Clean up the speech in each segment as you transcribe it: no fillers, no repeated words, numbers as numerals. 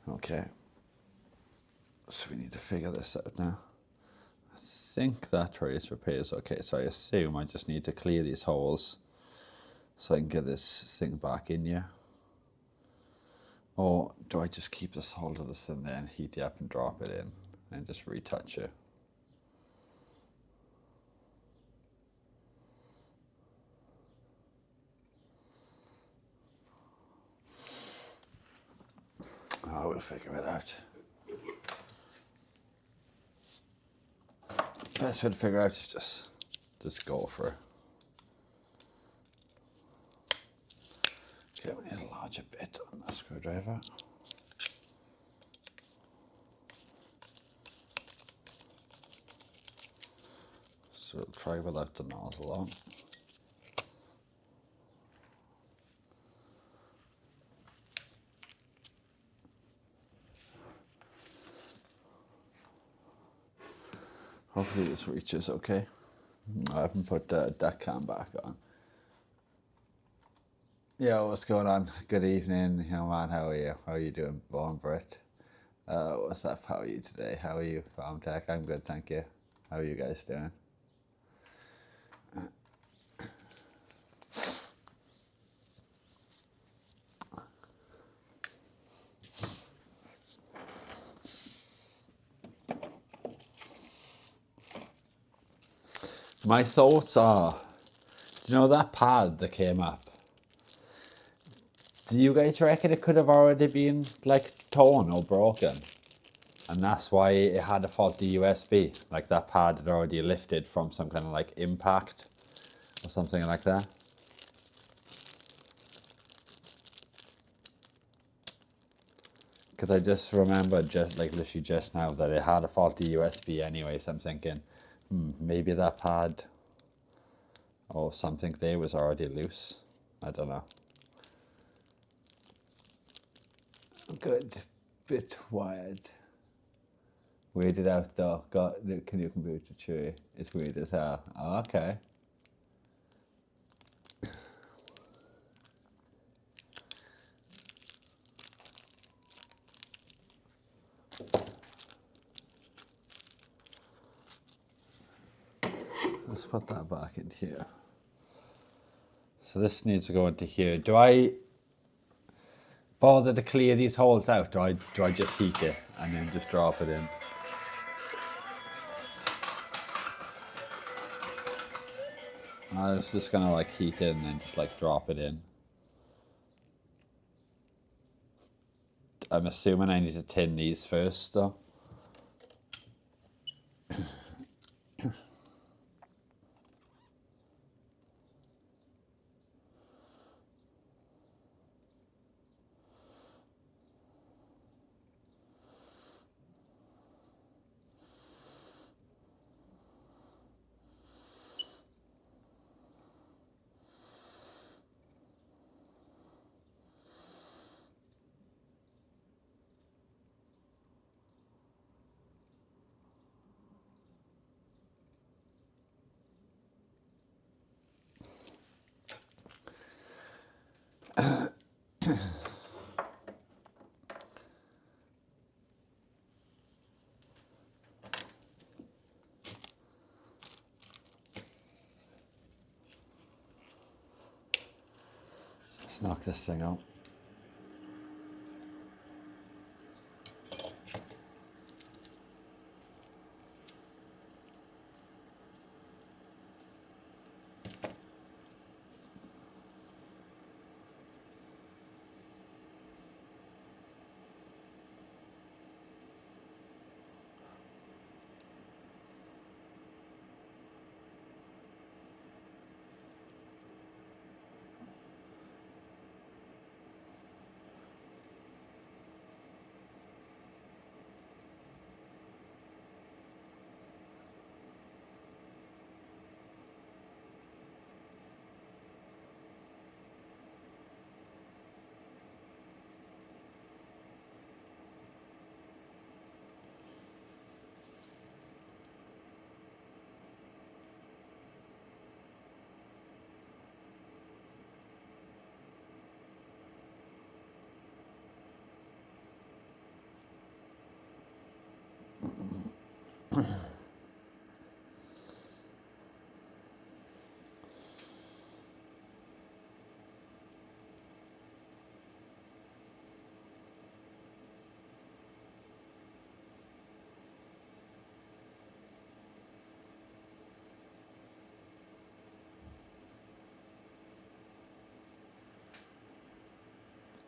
Okay, so we need to figure this out now. I think that trace repair is okay, so I assume I just need to clear these holes so I can get this thing back in here. Or do I just keep this hold of this in there and heat it up and drop it in and just retouch it? Oh, we'll figure it out. Best way to figure out is just go for it. Okay, we need a larger bit on the screwdriver. So we'll try without the nozzle on. Hopefully this reaches okay. I haven't put that cam back on. Yeah, what's going on? Good evening, young man. How are you? How are you doing, Born Brit? What's up? How are you today? How are you, Farm Tech? I'm good, thank you. How are you guys doing? My thoughts are, do you know that pad that came up? Do you guys reckon it could have already been like torn or broken? And that's why it had a faulty USB. Like that pad had already lifted from some kind of like impact or something like that. Because I just remembered just like literally just now that it had a faulty USB anyway. So I'm thinking, maybe that pad or something there was already loose. I don't know. Good. Bit wired. Weirded out though. Got the new computer tree. It's weird as hell. Oh, okay. Let's put that back in here. So this needs to go into here. Do I bother to clear these holes out? Do I just heat it and then just drop it in? I was just gonna like heat it and then just like drop it in. I'm assuming I need to tin these first though. Let's knock this thing out.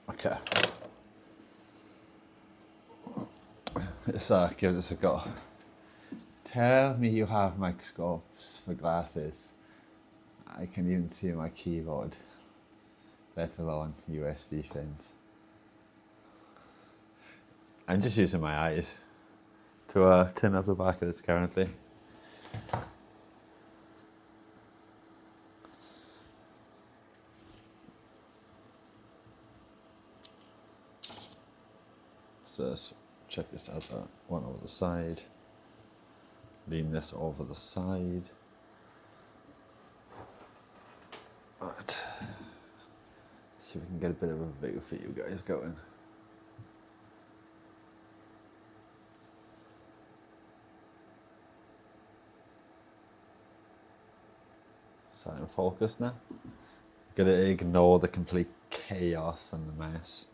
Okay. Let's give this a go. Tell me you have microscopes for glasses. I can even see my keyboard, let alone USB pins. I'm just using my eyes to tin up the back of this currently. So let's check this out, one over the side. Lean this over the side. Right. See if we can get a bit of a view for you guys going. Is that in focus now? Gonna ignore the complete chaos and the mess.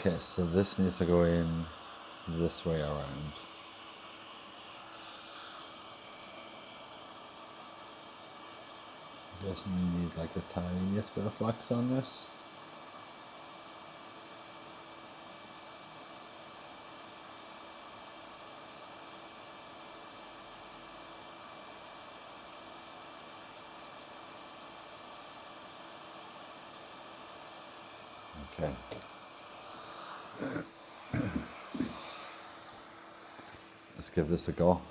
Okay, so this needs to go in this way around. Just need like the tiniest bit of flux on this. Okay. Let's give this a go.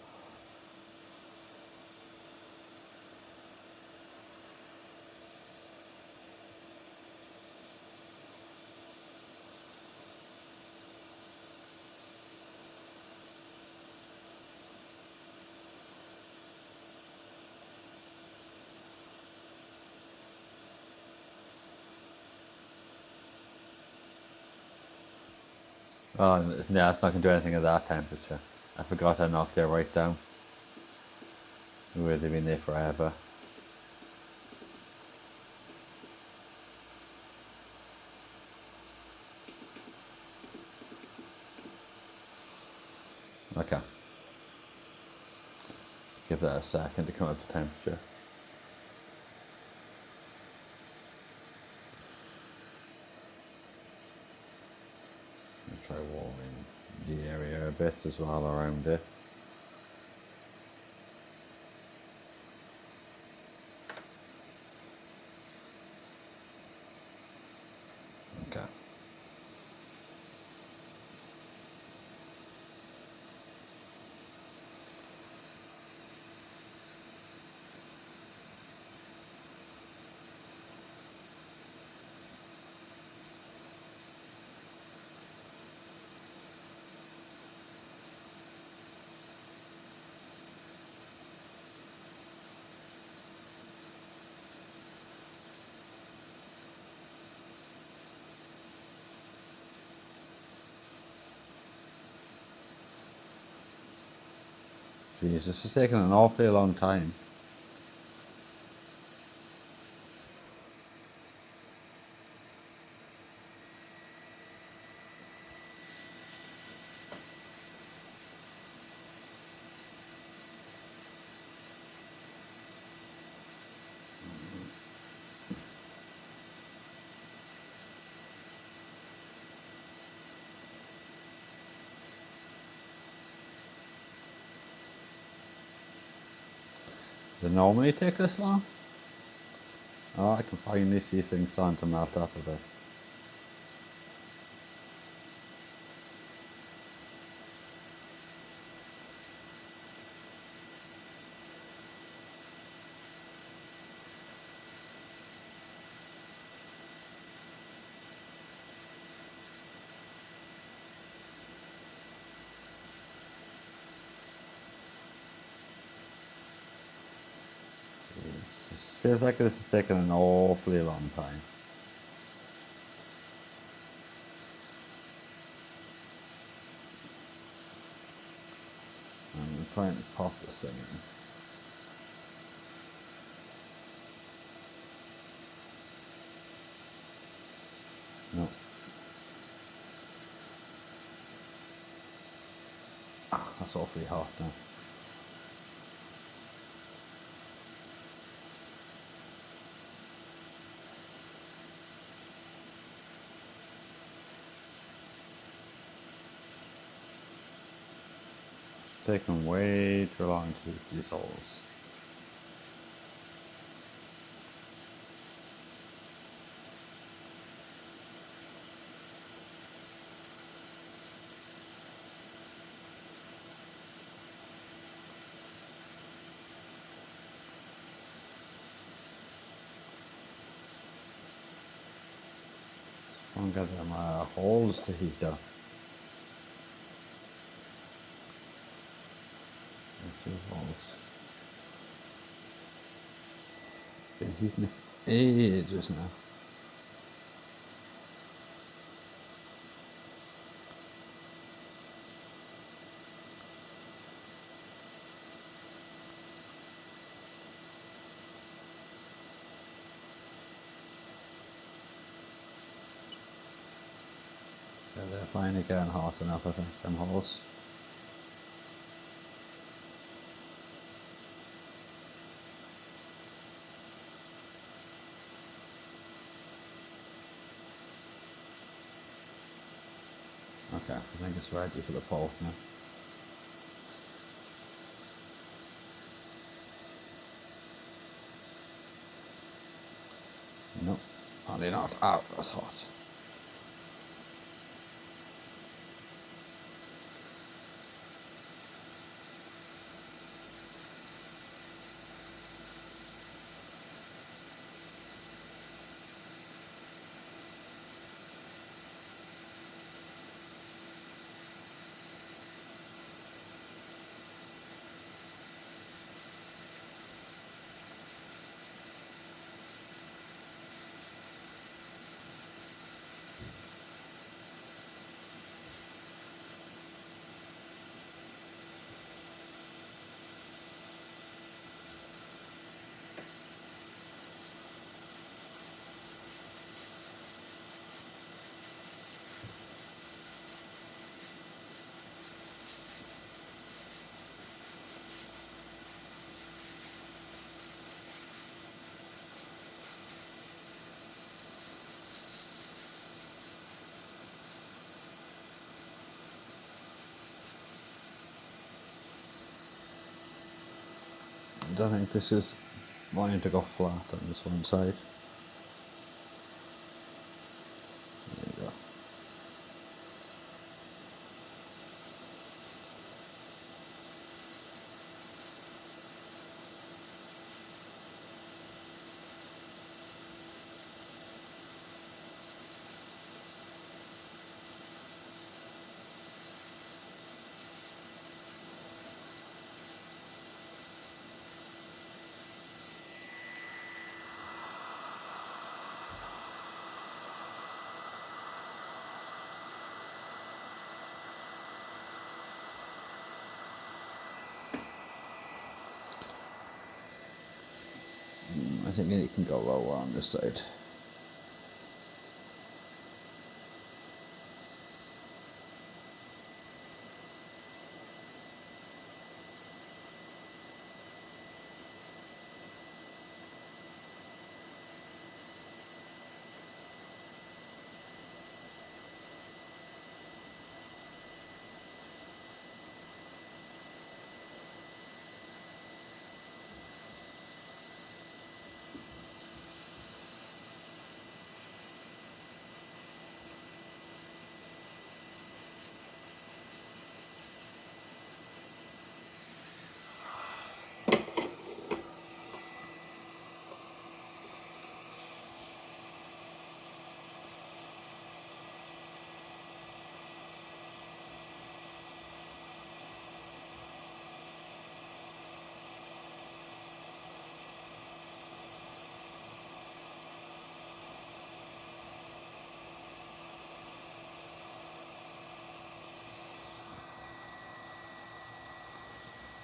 Oh, no, it's not going to do anything at that temperature. I forgot I knocked it right down. It would have been there forever. Okay. Give that a second to come up to temperature. I'll try warming the area a bit as well around it. Okay. Jeez, this is taking an awfully long time. Does it normally take this long? Oh, I can finally see things starting to melt up a bit. It feels like this is taking an awfully long time. I'm trying to pop this thing in. No. That's awfully hot now. It's taking way too long to hit these holes. Don't get them holes to heat up. There's 2 holes. Been heating for ages now. Yeah, they're finally getting hot enough, I think, them holes. Okay, I think it's ready for the pole now. Nope, only not. Oh, that's hot. I don't think this is wanting to go flat on this one side. There you go. I think it can go lower on this side.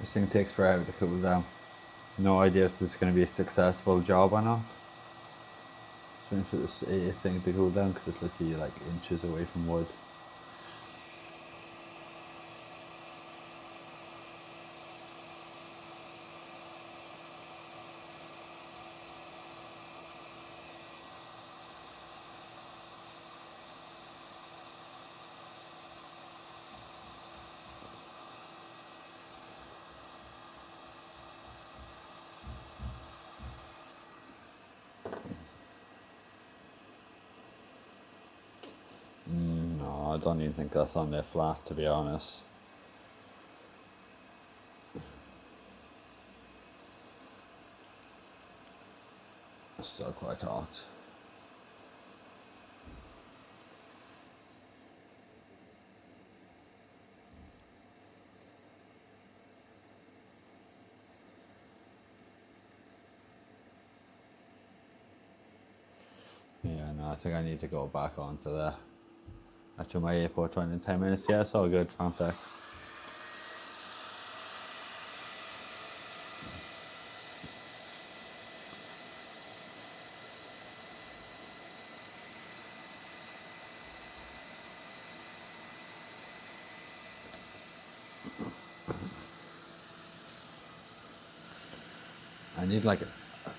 This thing takes forever to cool down. No idea if this is going to be a successful job or not. Just waiting for this thing to cool down because it's literally like inches away from wood. I don't even think that's on their flat, to be honest. It's still quite hot. Yeah, no, I think I need to go back onto to my airport run in 10 minutes. Yeah, it's all good, Tramtech. I need like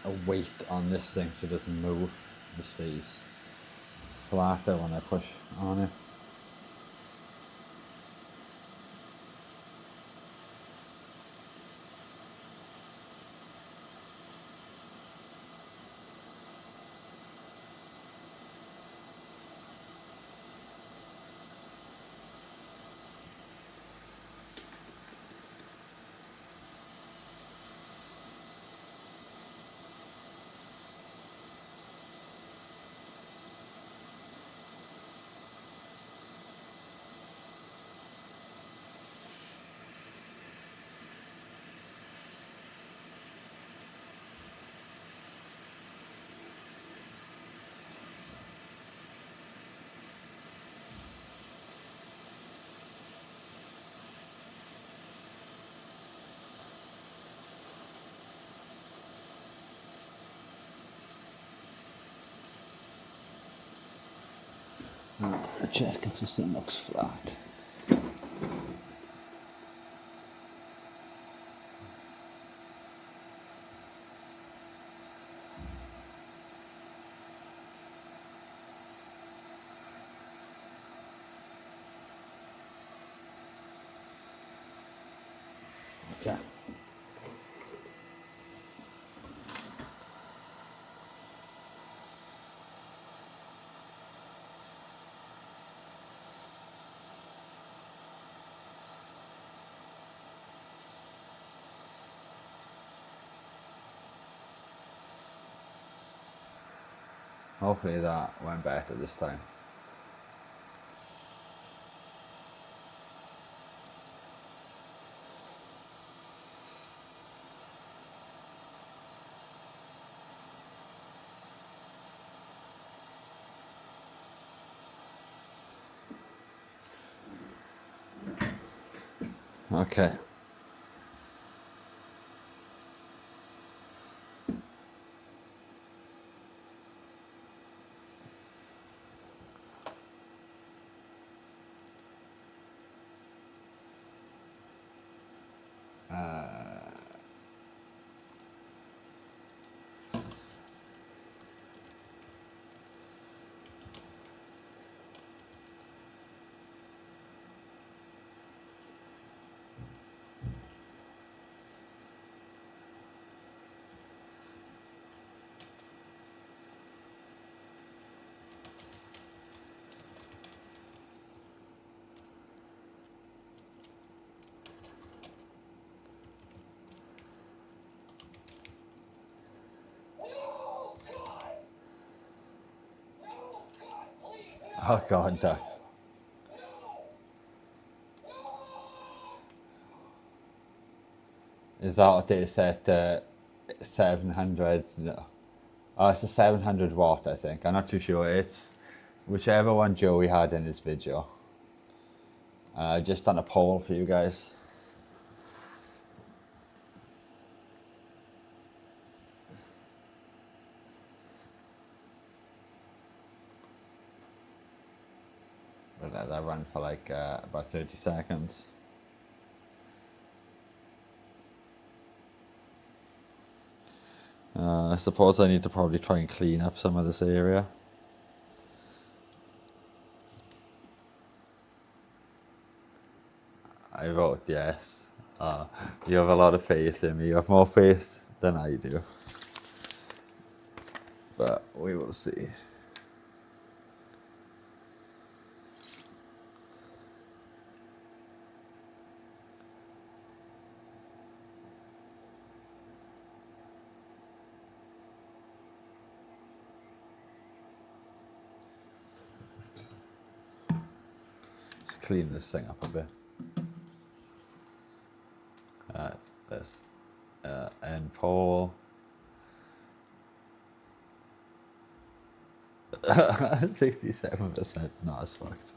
a weight on this thing so it doesn't move. It stays flatter when I push on it. Check if this thing looks flat. Okay. Hopefully that went better this time. Okay. Oh God, Doc. Is that what they said? 700? No. Oh, it's a 700 watt, I think. I'm not too sure. It's whichever one Joey had in his video. Just done a poll for you guys. But that ran for like about 30 seconds. I suppose I need to probably try and clean up some of this area. I vote yes. You have a lot of faith in me. You have more faith than I do. But we will see. clean this thing up a bit. This end pole. 67%. No, it's fucked.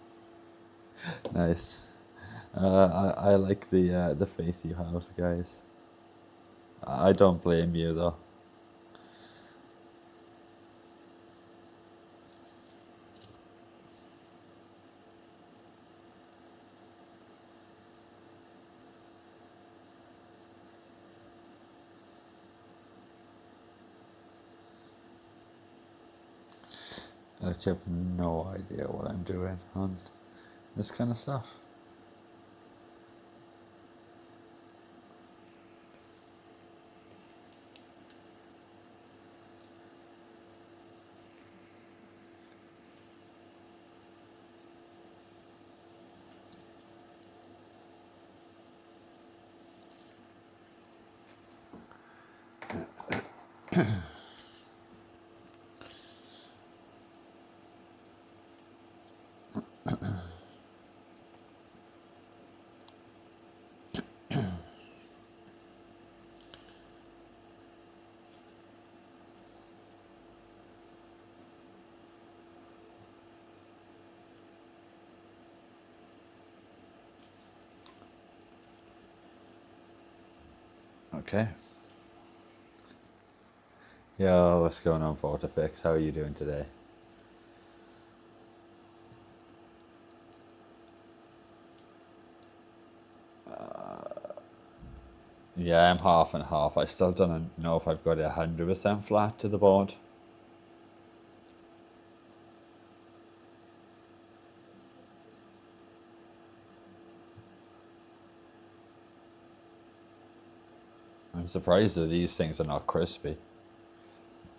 Nice. I like the faith you have, guys. I don't blame you though. I actually have no idea what I'm doing on this kind of stuff. Okay. Yo, what's going on, Fortifix? How are you doing today? Yeah, I'm half and half. I still don't know if I've got it 100% flat to the board. I'm surprised that these things are not crispy.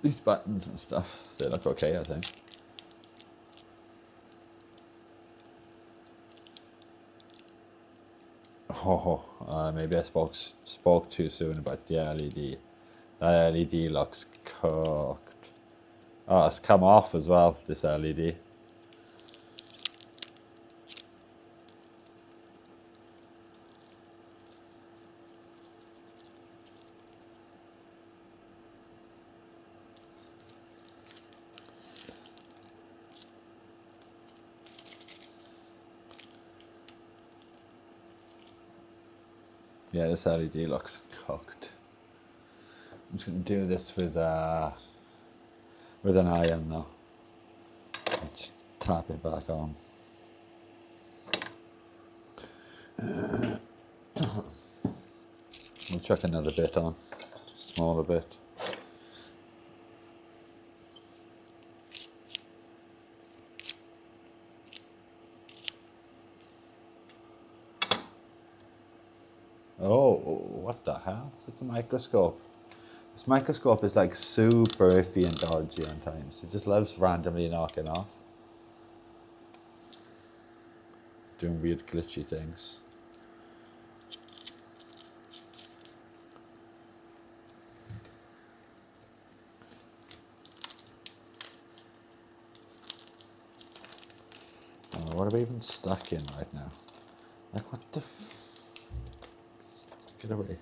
These buttons and stuff, they look okay, I think. Oh, maybe I spoke too soon about the LED. That LED looks cooked. Oh, it's come off as well, this LED. Yeah, this LED looks cooked. I'm just going to do this with an iron though. Just tap it back on. We'll chuck another bit on, smaller bit. Oh, what the hell? It's a microscope. This microscope is like super iffy and dodgy on times. It just loves randomly knocking off. Doing weird glitchy things. Oh, what are we even stuck in right now? Like, what the Get away.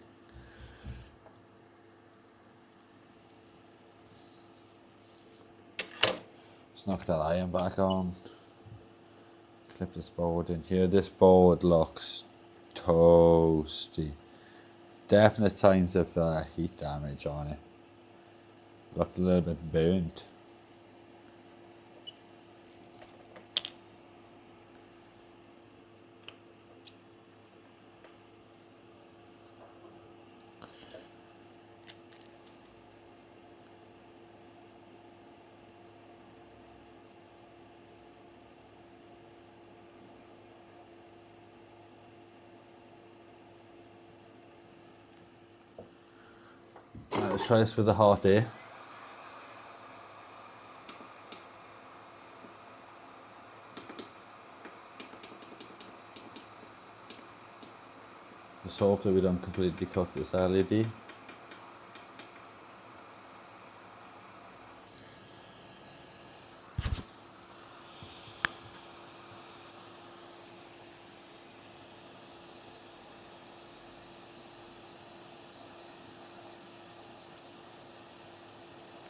Let's knock that iron back on. Clip this board in here. This board looks toasty. Definite signs of heat damage on it. Looks a little bit burnt. Let's try this with a hot air. Just hope that we don't completely cook this LED.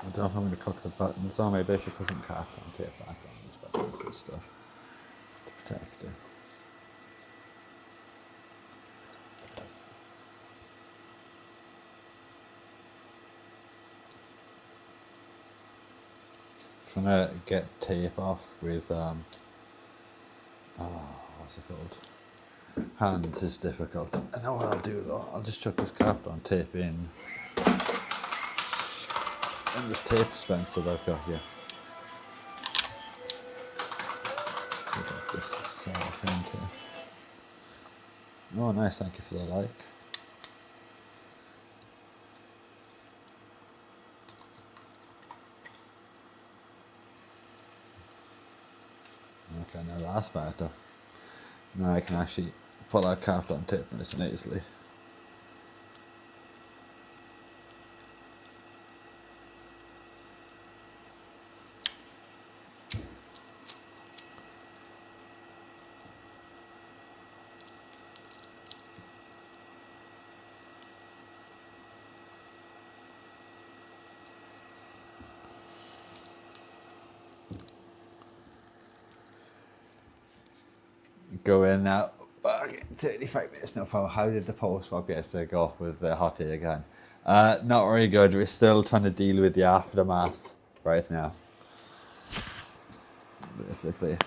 I don't know if I'm going to cook the buttons, or maybe I should put some cap on tape back on these buttons and stuff to protect it. Trying to get tape off with what's it called? Hands is difficult. I know what I'll do though. I'll just chuck this cap on tape in this tape dispenser that I've got here. So that this is cellophane tape. Oh, nice! Thank you for the like. Okay, now that's better. Now I can actually put that cap on tape nice and easily. Go in now. 35 minutes, no problem. How did the post swap yesterday go with the hot day again? Not very good. We're still trying to deal with the aftermath right now. Basically.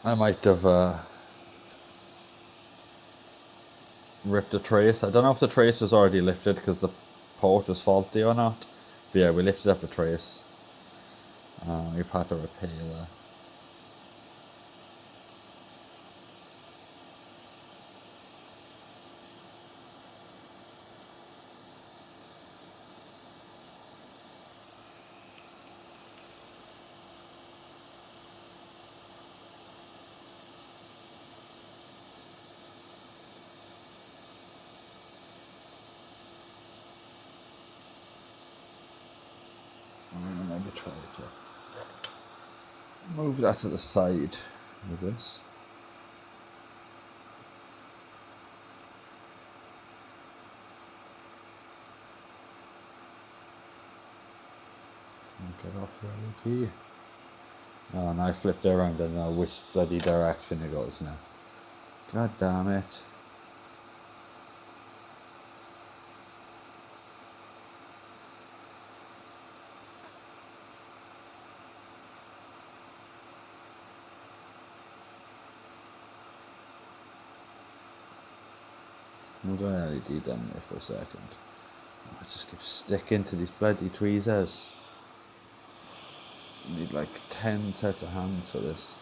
I might have ripped a trace. I don't know if the trace was already lifted because the port was faulty or not. But yeah, we lifted up the trace. We've had to repair that. Maybe try to move that to the side with this. Get off the LED. Oh, and I flipped it around and know which bloody direction it goes now. God damn it. Move the LED down there for a second. I just keep sticking to these bloody tweezers. I need like 10 sets of hands for this.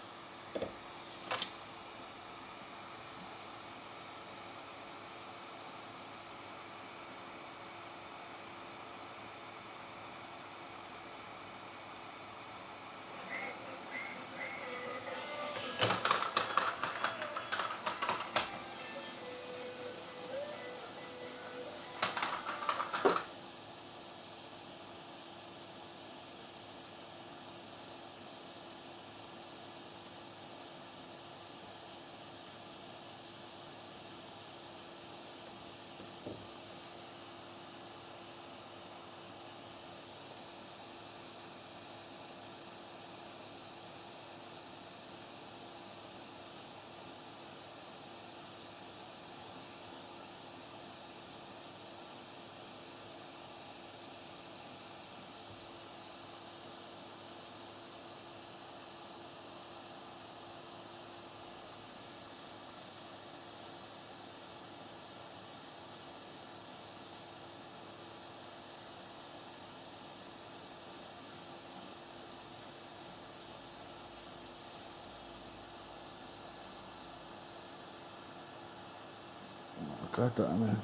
Oh, God damn it.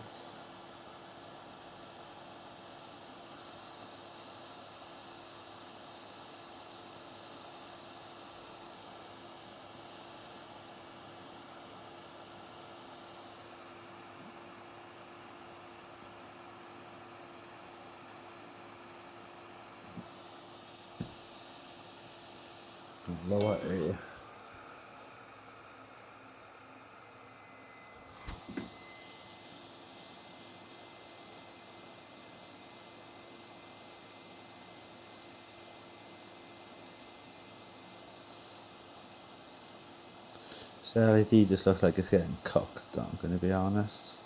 Lower A. This LED just looks like it's getting cooked, I'm going to be honest.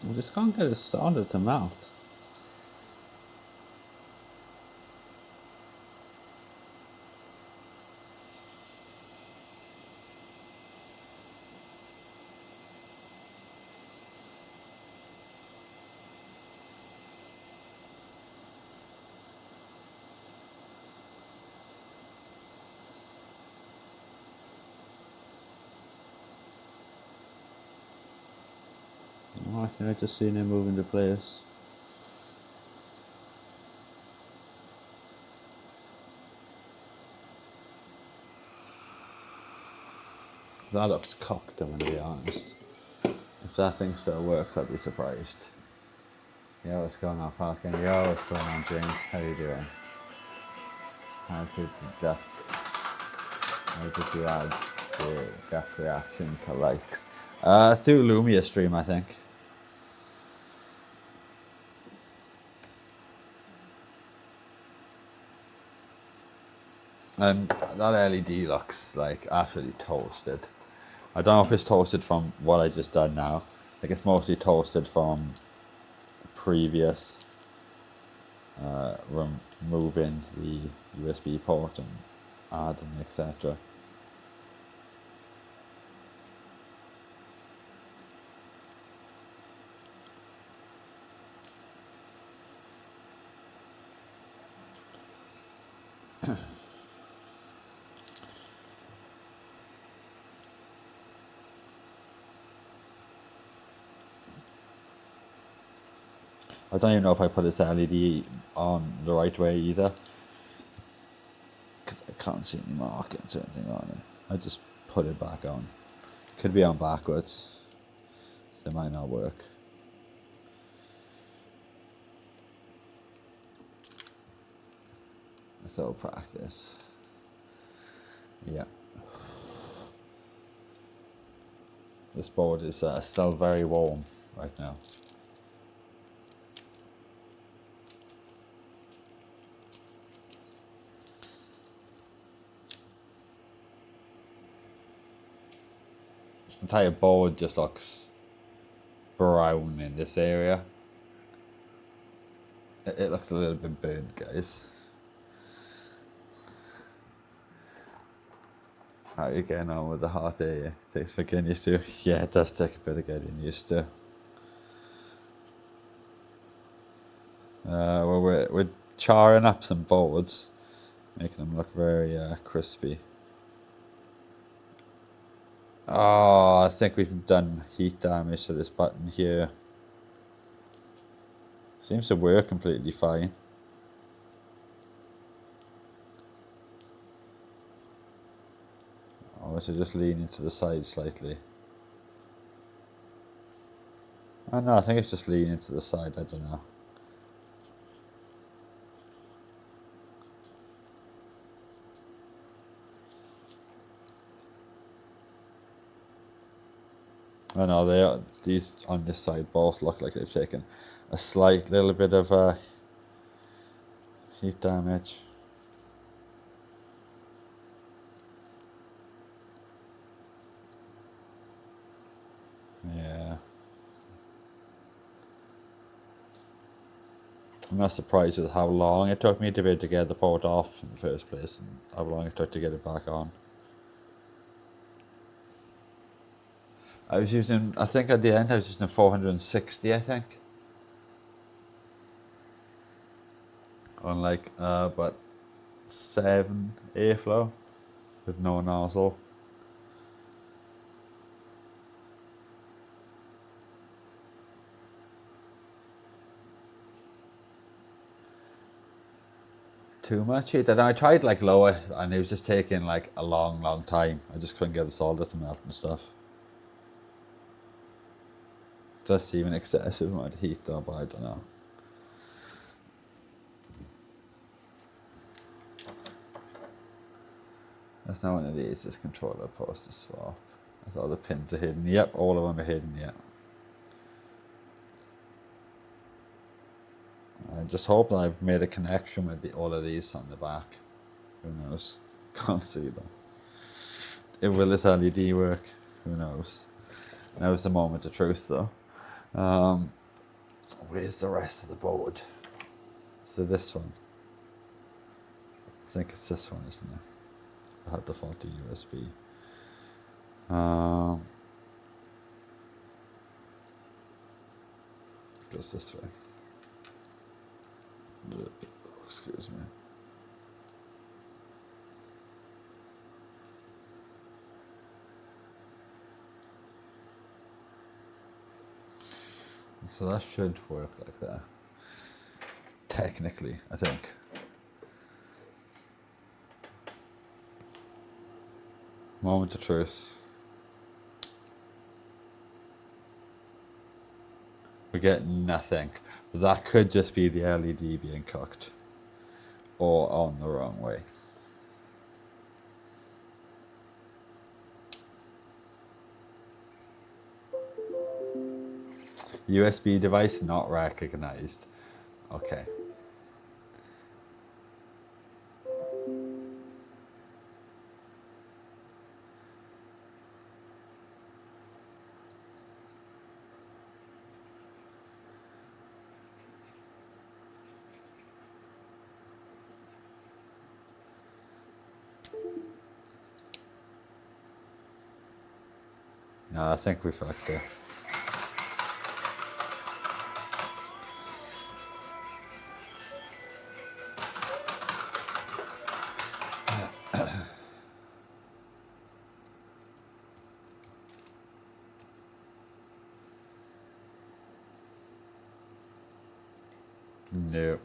I just can't get it started to melt. Oh, I think I just seen it move into place. That looks cocked, I'm going to be honest. If that thing still works, I'd be surprised. Yo, what's going on, Falcon? Yo, what's going on, James? How you doing? How did you add the duck reaction to likes? Through Lumia stream, I think. And that LED looks like absolutely toasted. I don't know if it's toasted from what I just done now. I think it's mostly toasted from previous removing the USB port and adding, etc. I don't even know if I put this LED on the right way either, because I can't see any markings or anything on it. I just put it back on. Could be on backwards, so it might not work. So practice. Yeah. This board is still very warm right now. This entire board just looks brown in this area. It looks a little bit burnt, guys. How are you getting on with the hot air? Takes for getting used to. Yeah, it does take a bit of getting used to. Well, we're charring up some boards, making them look very crispy. Oh, I think we've done heat damage to this button here. Seems to work completely fine. Oh, so just leaning to the side slightly. Oh no, I think it's just leaning to the side, I don't know. I know these on this side both look like they've taken a slight little bit of heat damage. Yeah. I'm not surprised at how long it took me to be able to get the port off in the first place and how long it took to get it back on. I think at the end I was using 460, I think. On like about 7 airflow with no nozzle. Too much heat. And I tried like lower and it was just taking like a long time. I just couldn't get the solder to melt and stuff. Just even excessive amount of heat though, but I don't know. There's no one of these. This controller post to swap. As all the pins are hidden. Yep, all of them are hidden, yeah. I just hope that I've made a connection with all of these on the back. Who knows? Can't see them. Will this LED work? Who knows? Now's the moment of truth, though. Where's the rest of the board? So this one. I think it's this one, isn't it? I had the faulty USB. Goes this way. Excuse me. So that should work like that. Technically, I think. Moment of truth. We get nothing. That could just be the LED being cooked. Or on the wrong way. USB device not recognized. Okay. No, I think we fucked it. No.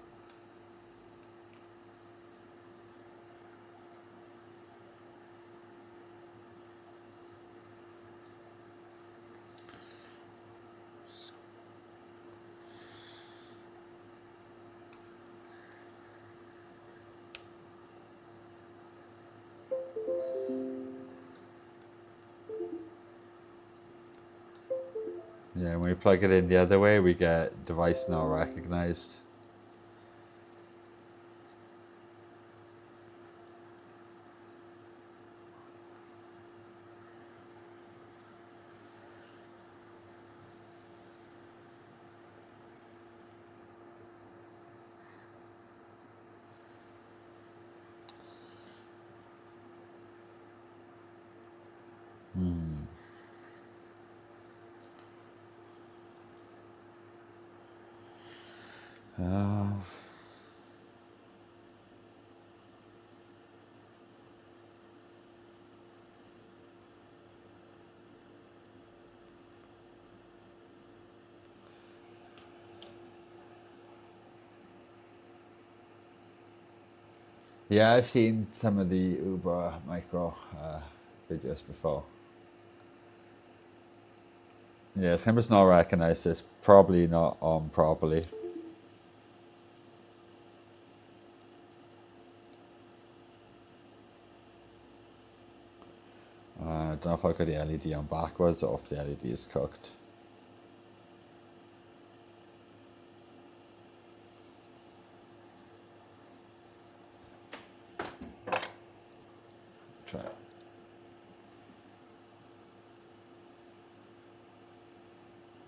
Yeah, when we plug it in the other way, we get device not recognized. Yeah, I've seen some of the Uber micro videos before. Yeah, Simba's not recognized. It's probably not on properly. I don't know if I got the LED on backwards or if the LED is cooked. Try.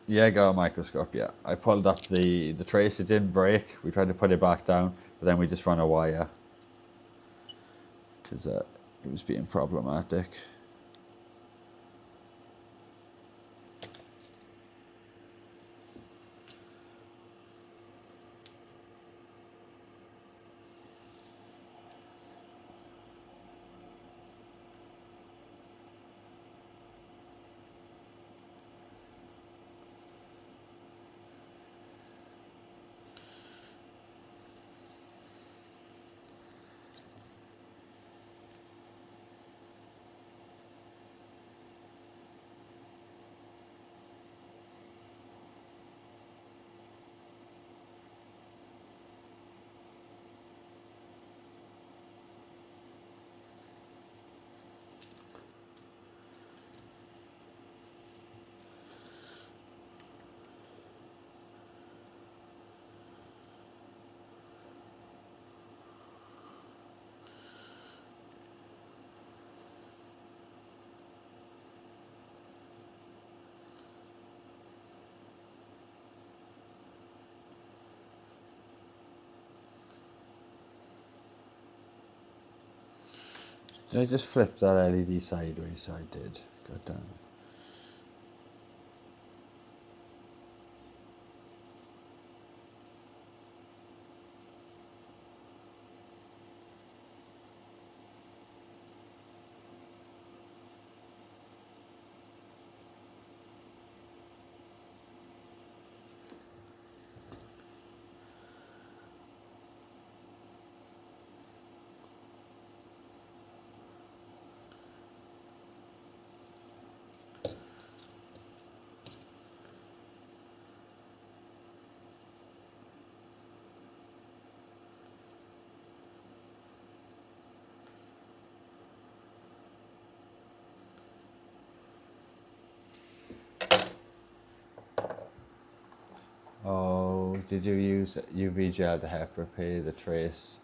Yeah, got a microscope, yeah. I pulled up the trace, it didn't break. We tried to put it back down, but then we just run a wire. Because it was being problematic. Did I just flip that LED sideways? I did. God damn it. Oh, did you use UV gel to help repair the trace?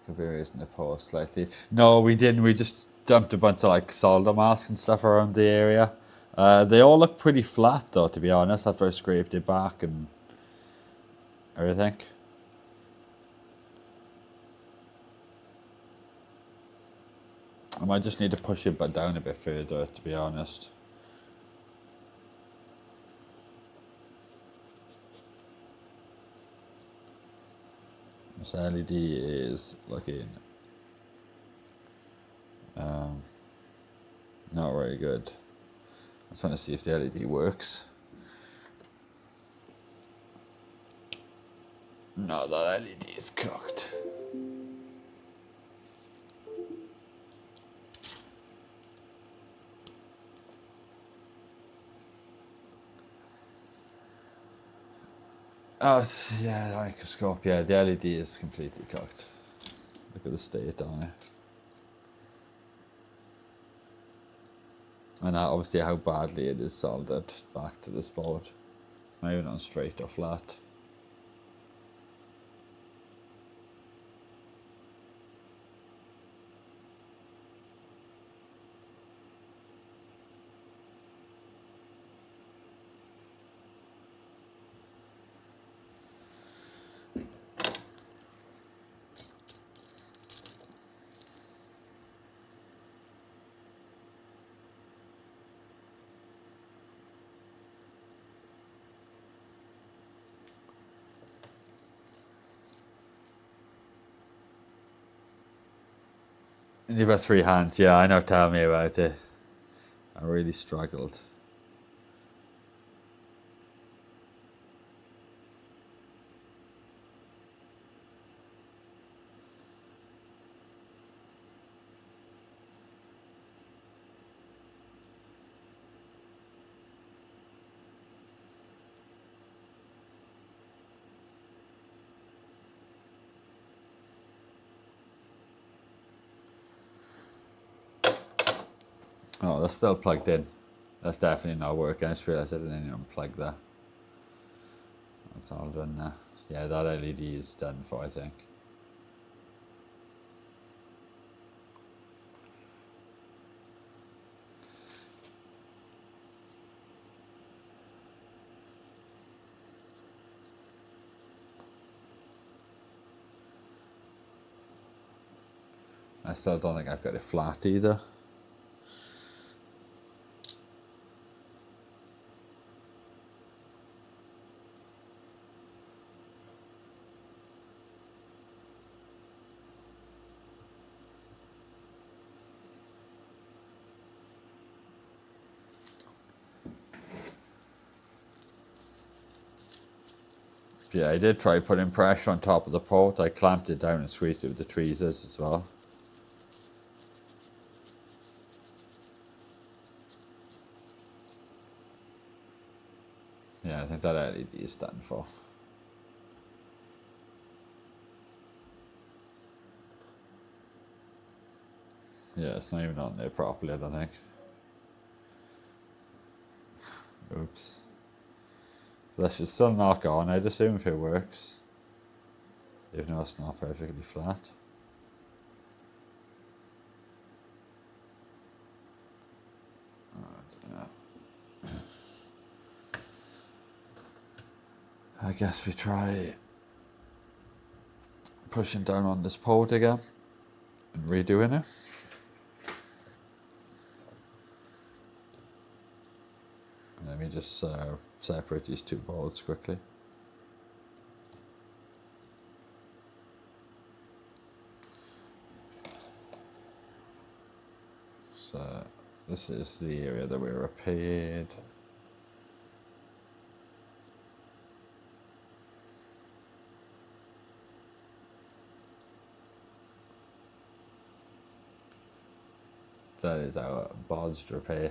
Could be raising the post slightly. No, we didn't. We just dumped a bunch of like solder masks and stuff around the area. They all look pretty flat though, to be honest, after I scraped it back and everything. I might just need to push it down a bit further, to be honest. This LED is looking not very good. I just want to see if the LED works. No, that LED is cooked. Oh, yeah, the microscope. Yeah, the LED is completely cooked. Look at the state on it. And obviously how badly it is soldered back to this board. It's not even on straight or flat. And you've got 3 hands, yeah, I know, tell me about it. I really struggled. Oh, that's still plugged in. That's definitely not working. I just realised I didn't even unplug that. That's all done now. Yeah, that LED is done for, I think. I still don't think I've got it flat either. Yeah, I did try putting pressure on top of the port. I clamped it down and squeezed it with the tweezers as well. Yeah, I think that LED is done for. Yeah, it's not even on there properly, I don't think. Oops. That should still knock on, I'd assume, if it works. Even though it's not perfectly flat. I guess we try pushing down on this port again and redoing it. just separate these two boards quickly. So this is the area that we repaired. That is our bodged repair.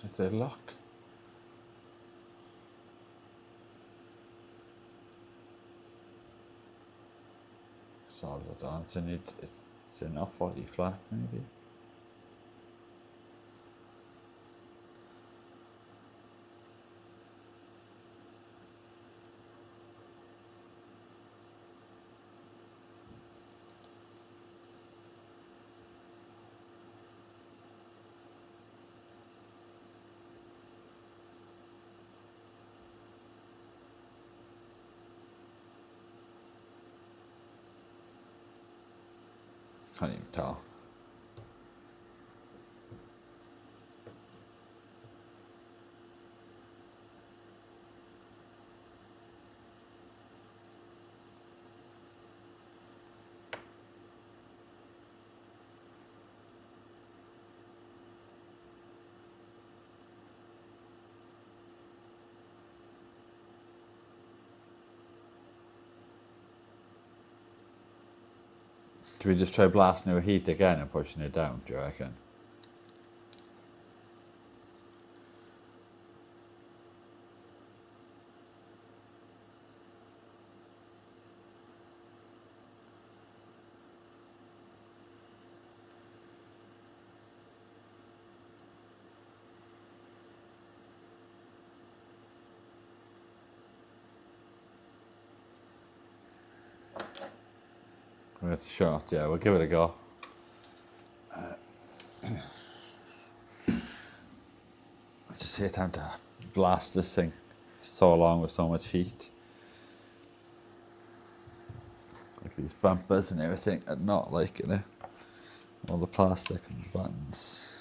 Is there lock? Solid on. It's enough 40 flat maybe. Can't even tell. Do we just try blasting our heat again and pushing it down, do you reckon? It's a shot, yeah, we'll give it a go. I just hate time to blast this thing so long with so much heat. Like these bumpers and everything are not liking it. All the plastic and the buttons.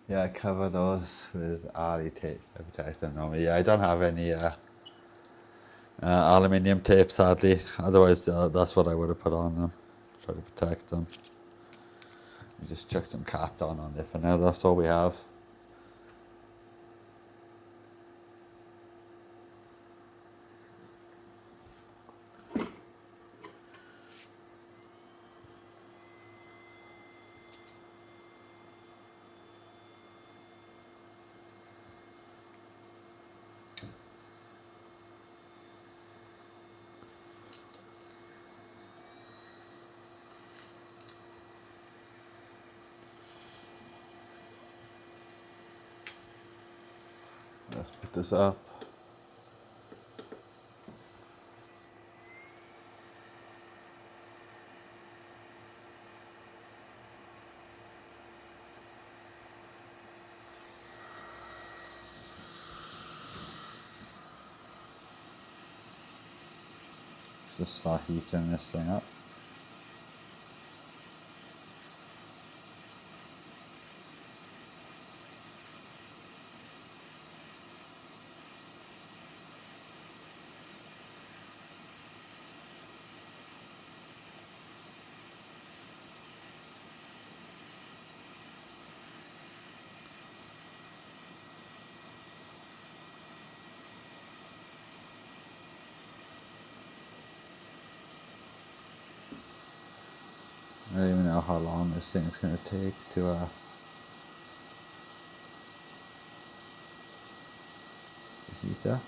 Yeah, I cover those with Ali tape. I protect them normally. Yeah, I don't have any aluminium tape, sadly. Otherwise, that's what I would have put on them. Try to protect them. We just chuck some Kapton on there for now. That's all we have. Let's put this up. Just start heating this thing up. I don't even know how long this thing is going to take to heat up.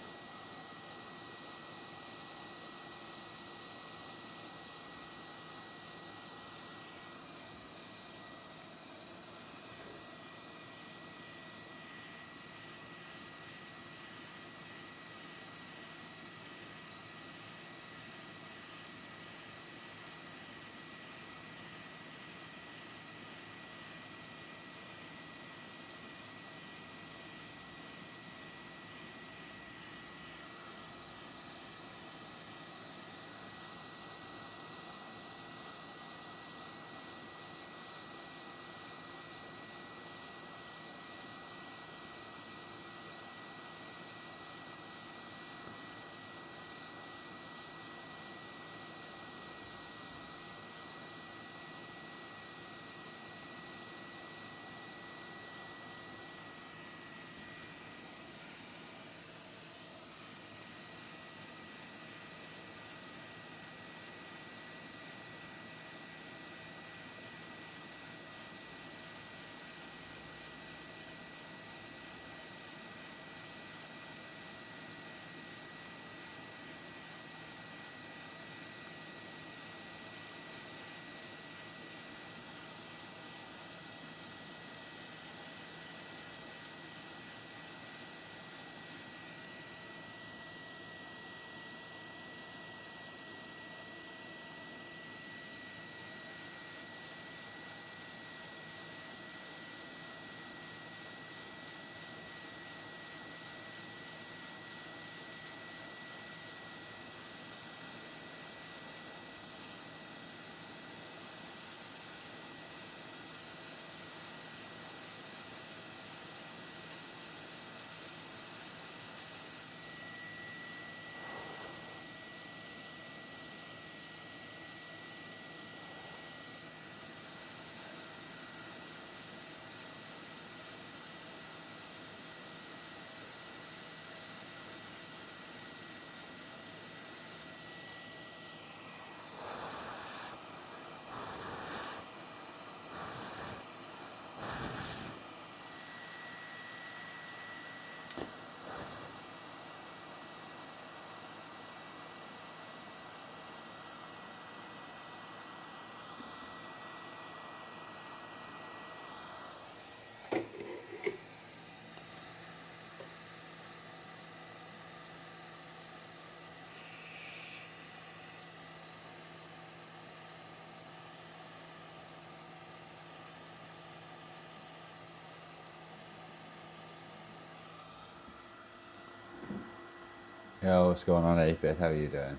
Yo, what's going on, 8-Bit? How are you doing?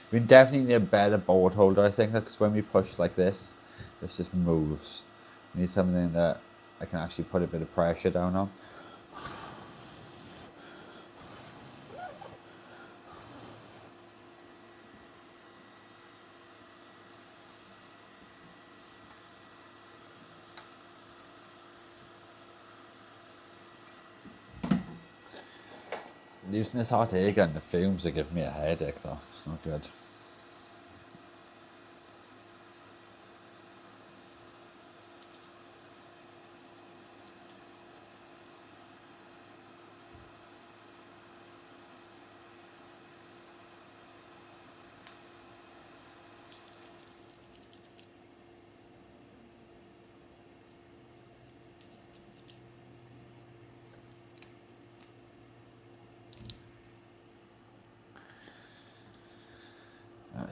We definitely need a better board holder, I think, because when we push like this just moves. We need something that I can actually put a bit of pressure down on. Using this hot air gun, the fumes are giving me a headache, though. It's not good.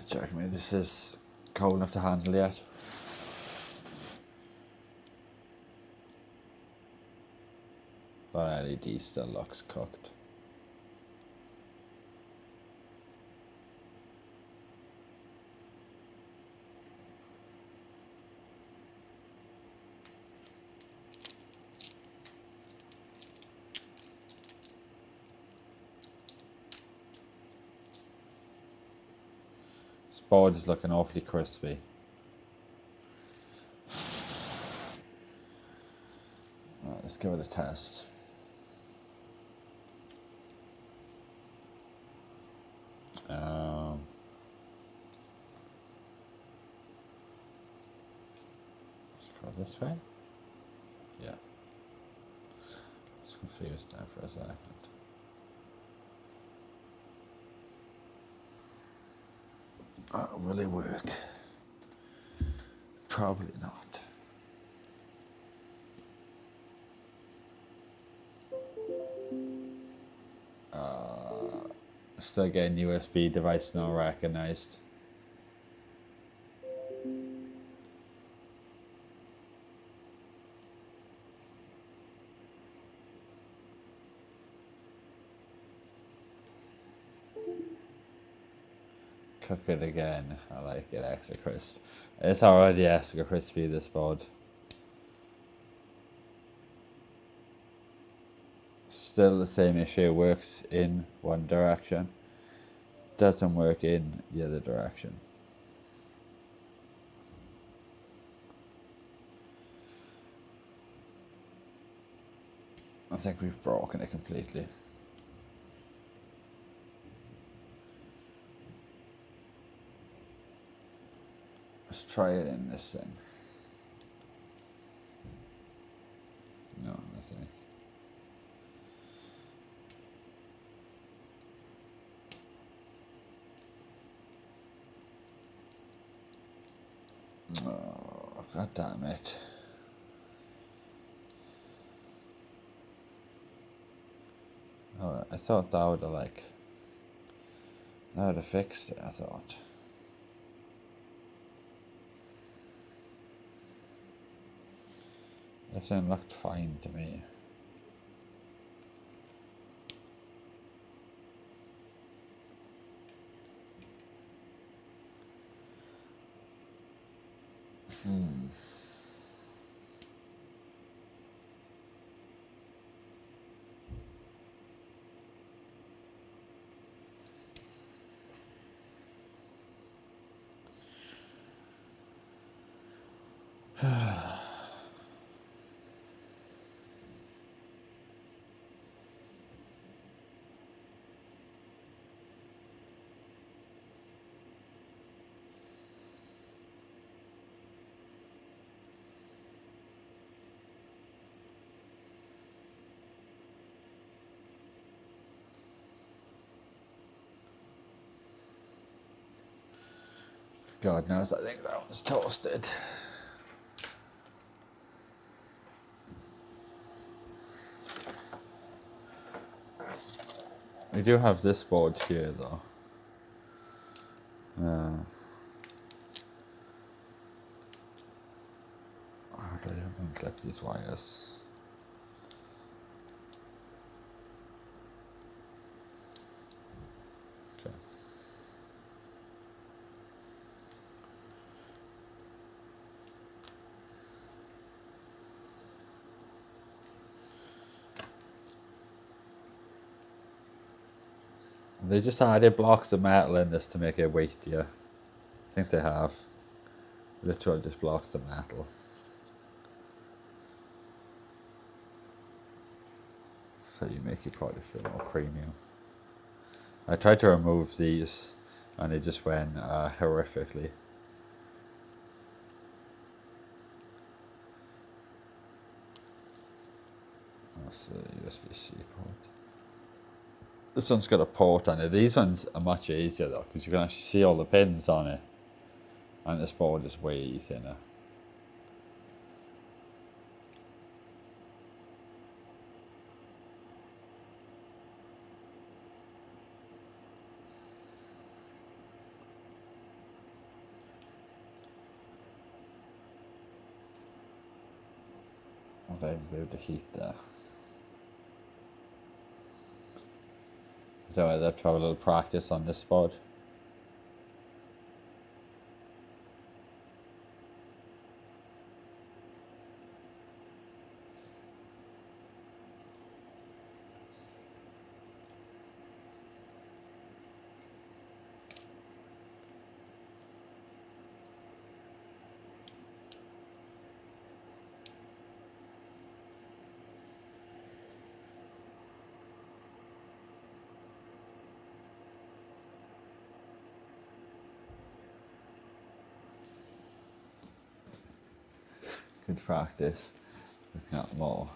Check me, this is cold enough to handle yet. But LED still looks cooked. This board is looking awfully crispy. Right, let's give it a test. Let's go this way. Yeah. Just confused now for a second. Will it work? Probably not. Still getting USB device not recognized. Cook it again. I like it extra crisp. It's already extra crispy, this board. Still the same issue, works in one direction, doesn't work in the other direction. I think we've broken it completely. Let's try it in this thing. No, nothing. Oh, god damn it. Oh, I thought that would have that would have fixed it, I thought. Everything looked fine to me. God knows, I think that was toasted. We do have this board here though. How do I unclip these wires? Okay. They just added blocks of metal in this to make it weightier. I think they have. Literally just blocks of metal. So you make your product feel more premium. I tried to remove these and it just went horrifically. That's the USB-C port. This one's got a port on it. These ones are much easier though, because you can actually see all the pins on it. And this board is way easier now. a bit of the heat there. So I'd have to have a little practice on this spot. Good practice, if not more.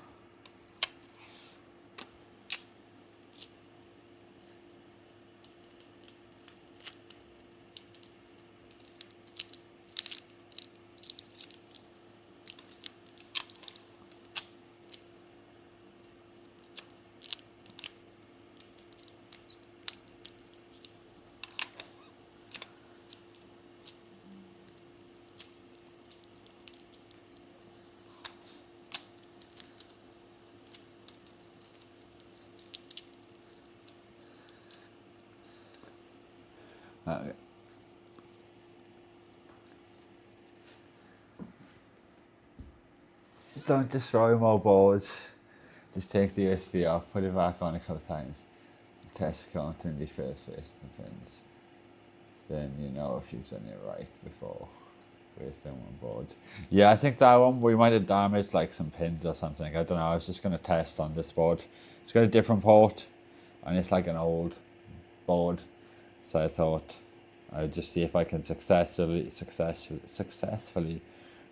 Okay. Don't destroy more boards. Just take the USB off, put it back on a couple of times, test constantly first defense. Then you know if you've done it right before wasting one board. Yeah, I think that one we might have damaged like some pins or something. I don't know. I was just gonna test on this board. It's got a different port, and it's like an old board, so I thought I'd just see if I can successfully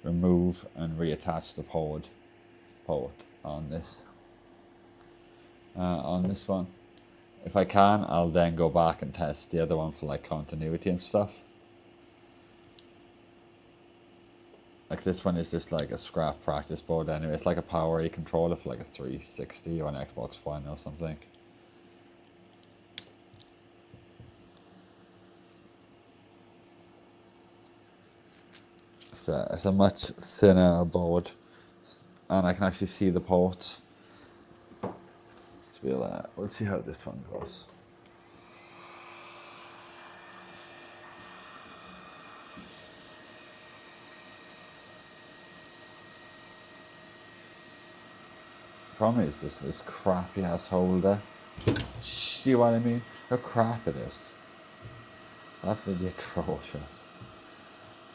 remove and reattach the port on this one. If I can, I'll then go back and test the other one for like continuity and stuff. Like this one is just like a scrap practice board anyway. It's like a Power A controller for like a 360 or an Xbox One or something. It's a much thinner board, and I can actually see the ports. We'll see how this one goes. The problem is this crappy ass holder. See what I mean? How crap it is. It's absolutely atrocious.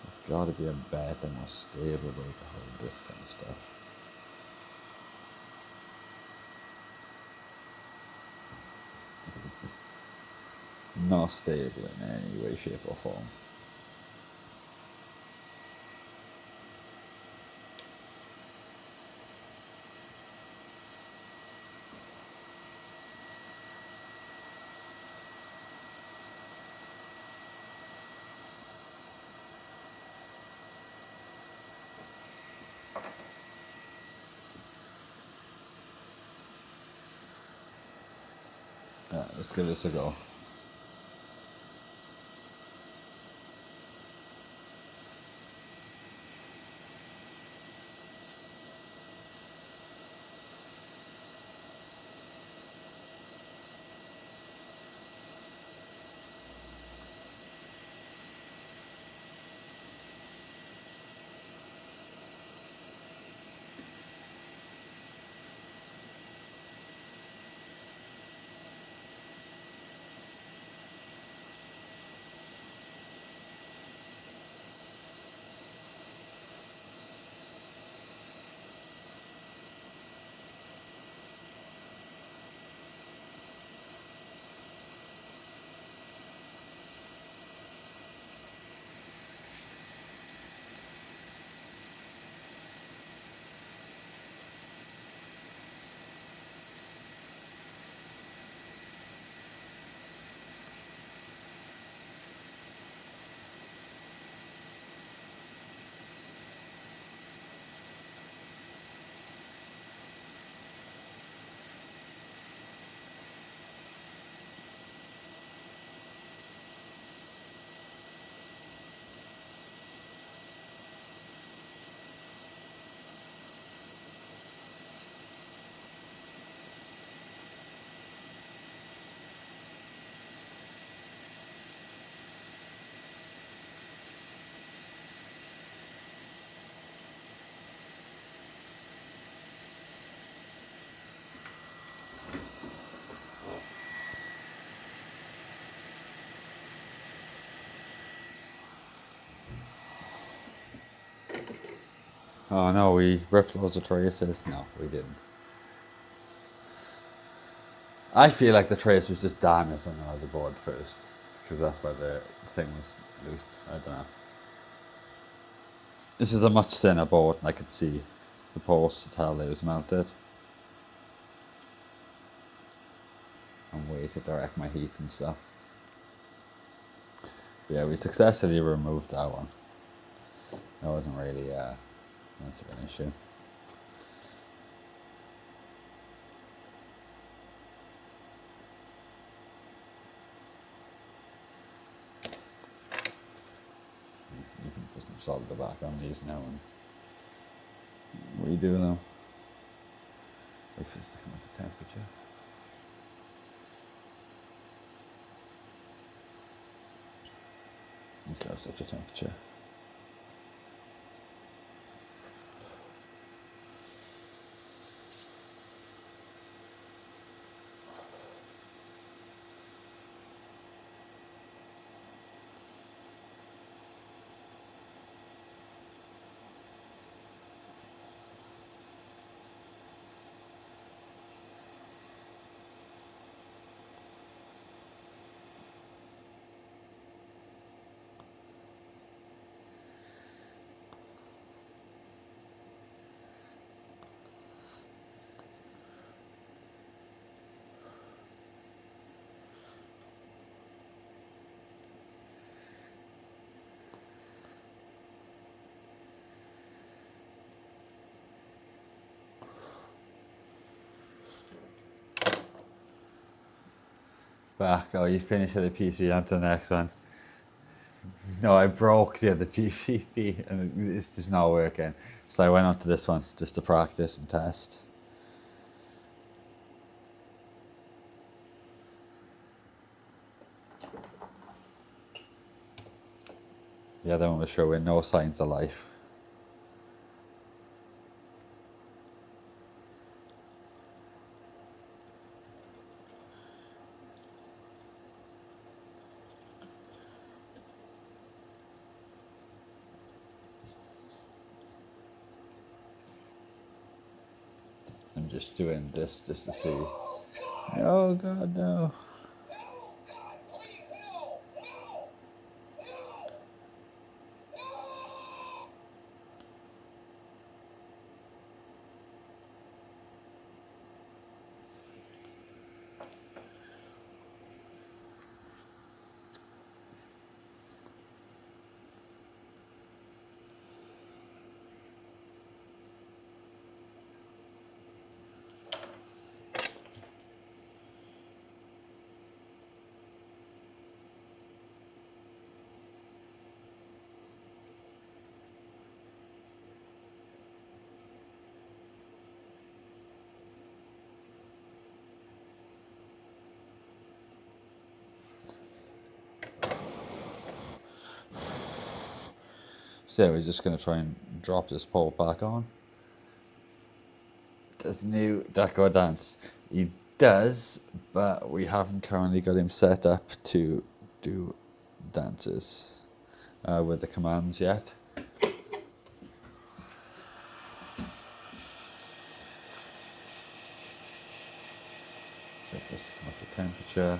It's got to be a better, more stable way to hold this kind of stuff. This is just not stable in any way, shape or form. Let's give this a go. Oh no, we ripped loads of traces. No, we didn't. I feel like the trace was just damaged on the board first, because that's why the thing was loose. I don't know. This is a much thinner board, and I could see the post to tell it was melted. And way to direct my heat and stuff. But yeah, we successfully removed that one. That wasn't really much of an issue. You can put some solder back on these now and redo them. Wait for this to come up to temperature. Okay, such a temperature. Back, oh, you finished at the PC, on to the next one. No, I broke the other PCB and it's just not working. So I went on to this one just to practice and test. The other one was showing no signs of life. I'm just doing this just to see. Oh God, no. So yeah, we're just going to try and drop this pole back on. Does new Deco dance? He does, but we haven't currently got him set up to do dances with the commands yet. So first to come up to temperature.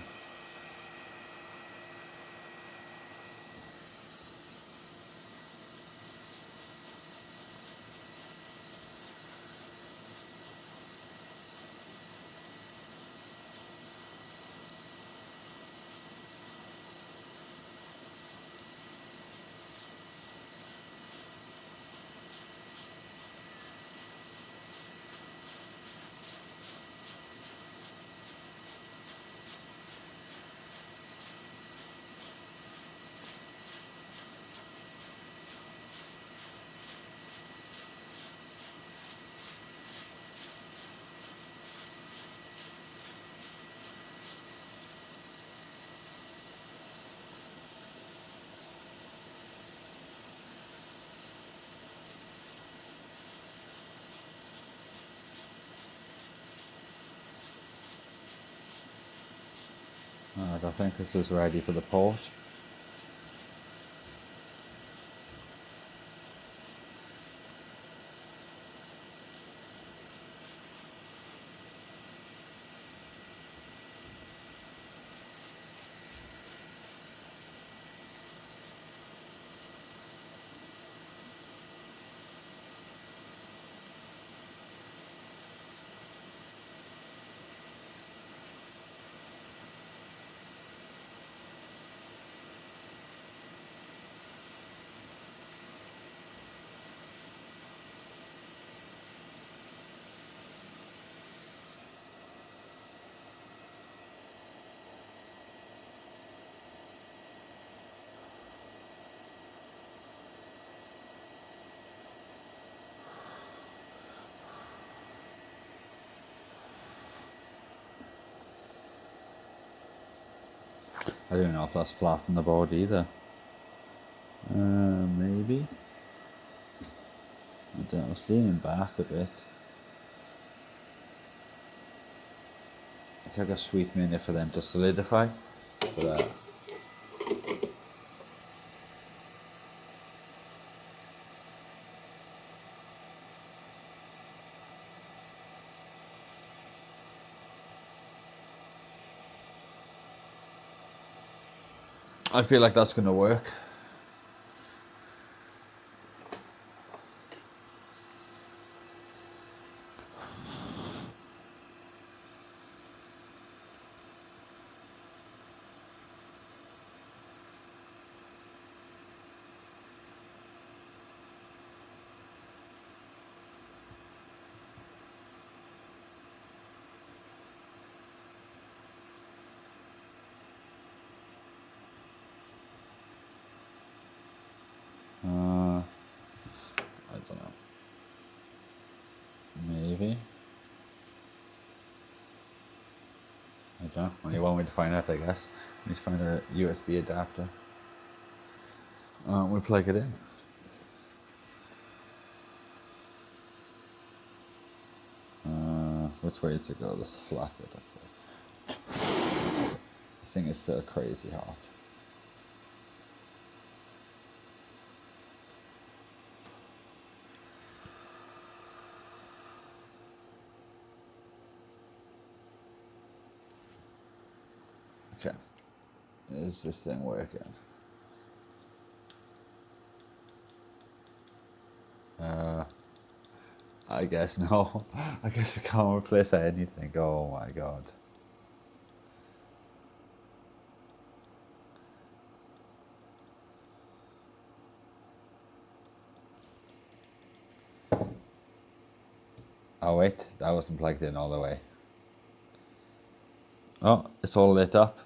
Alright, I think this is ready for the port. I don't know if that's flat on the board either. Maybe. I don't know, it's leaning back a bit. It took a sweet minute for them to solidify, but I feel like that's going to work. I don't know. Maybe. I don't know. Only one way to find out, I guess. We need to find a USB adapter. We plug it in. Which way does it go? That's the flat bit up there. This thing is so crazy hot. Okay. Is this thing working? I guess no. I guess we can't replace anything. Oh my god. Oh wait, that wasn't plugged in all the way. Oh, it's all lit up.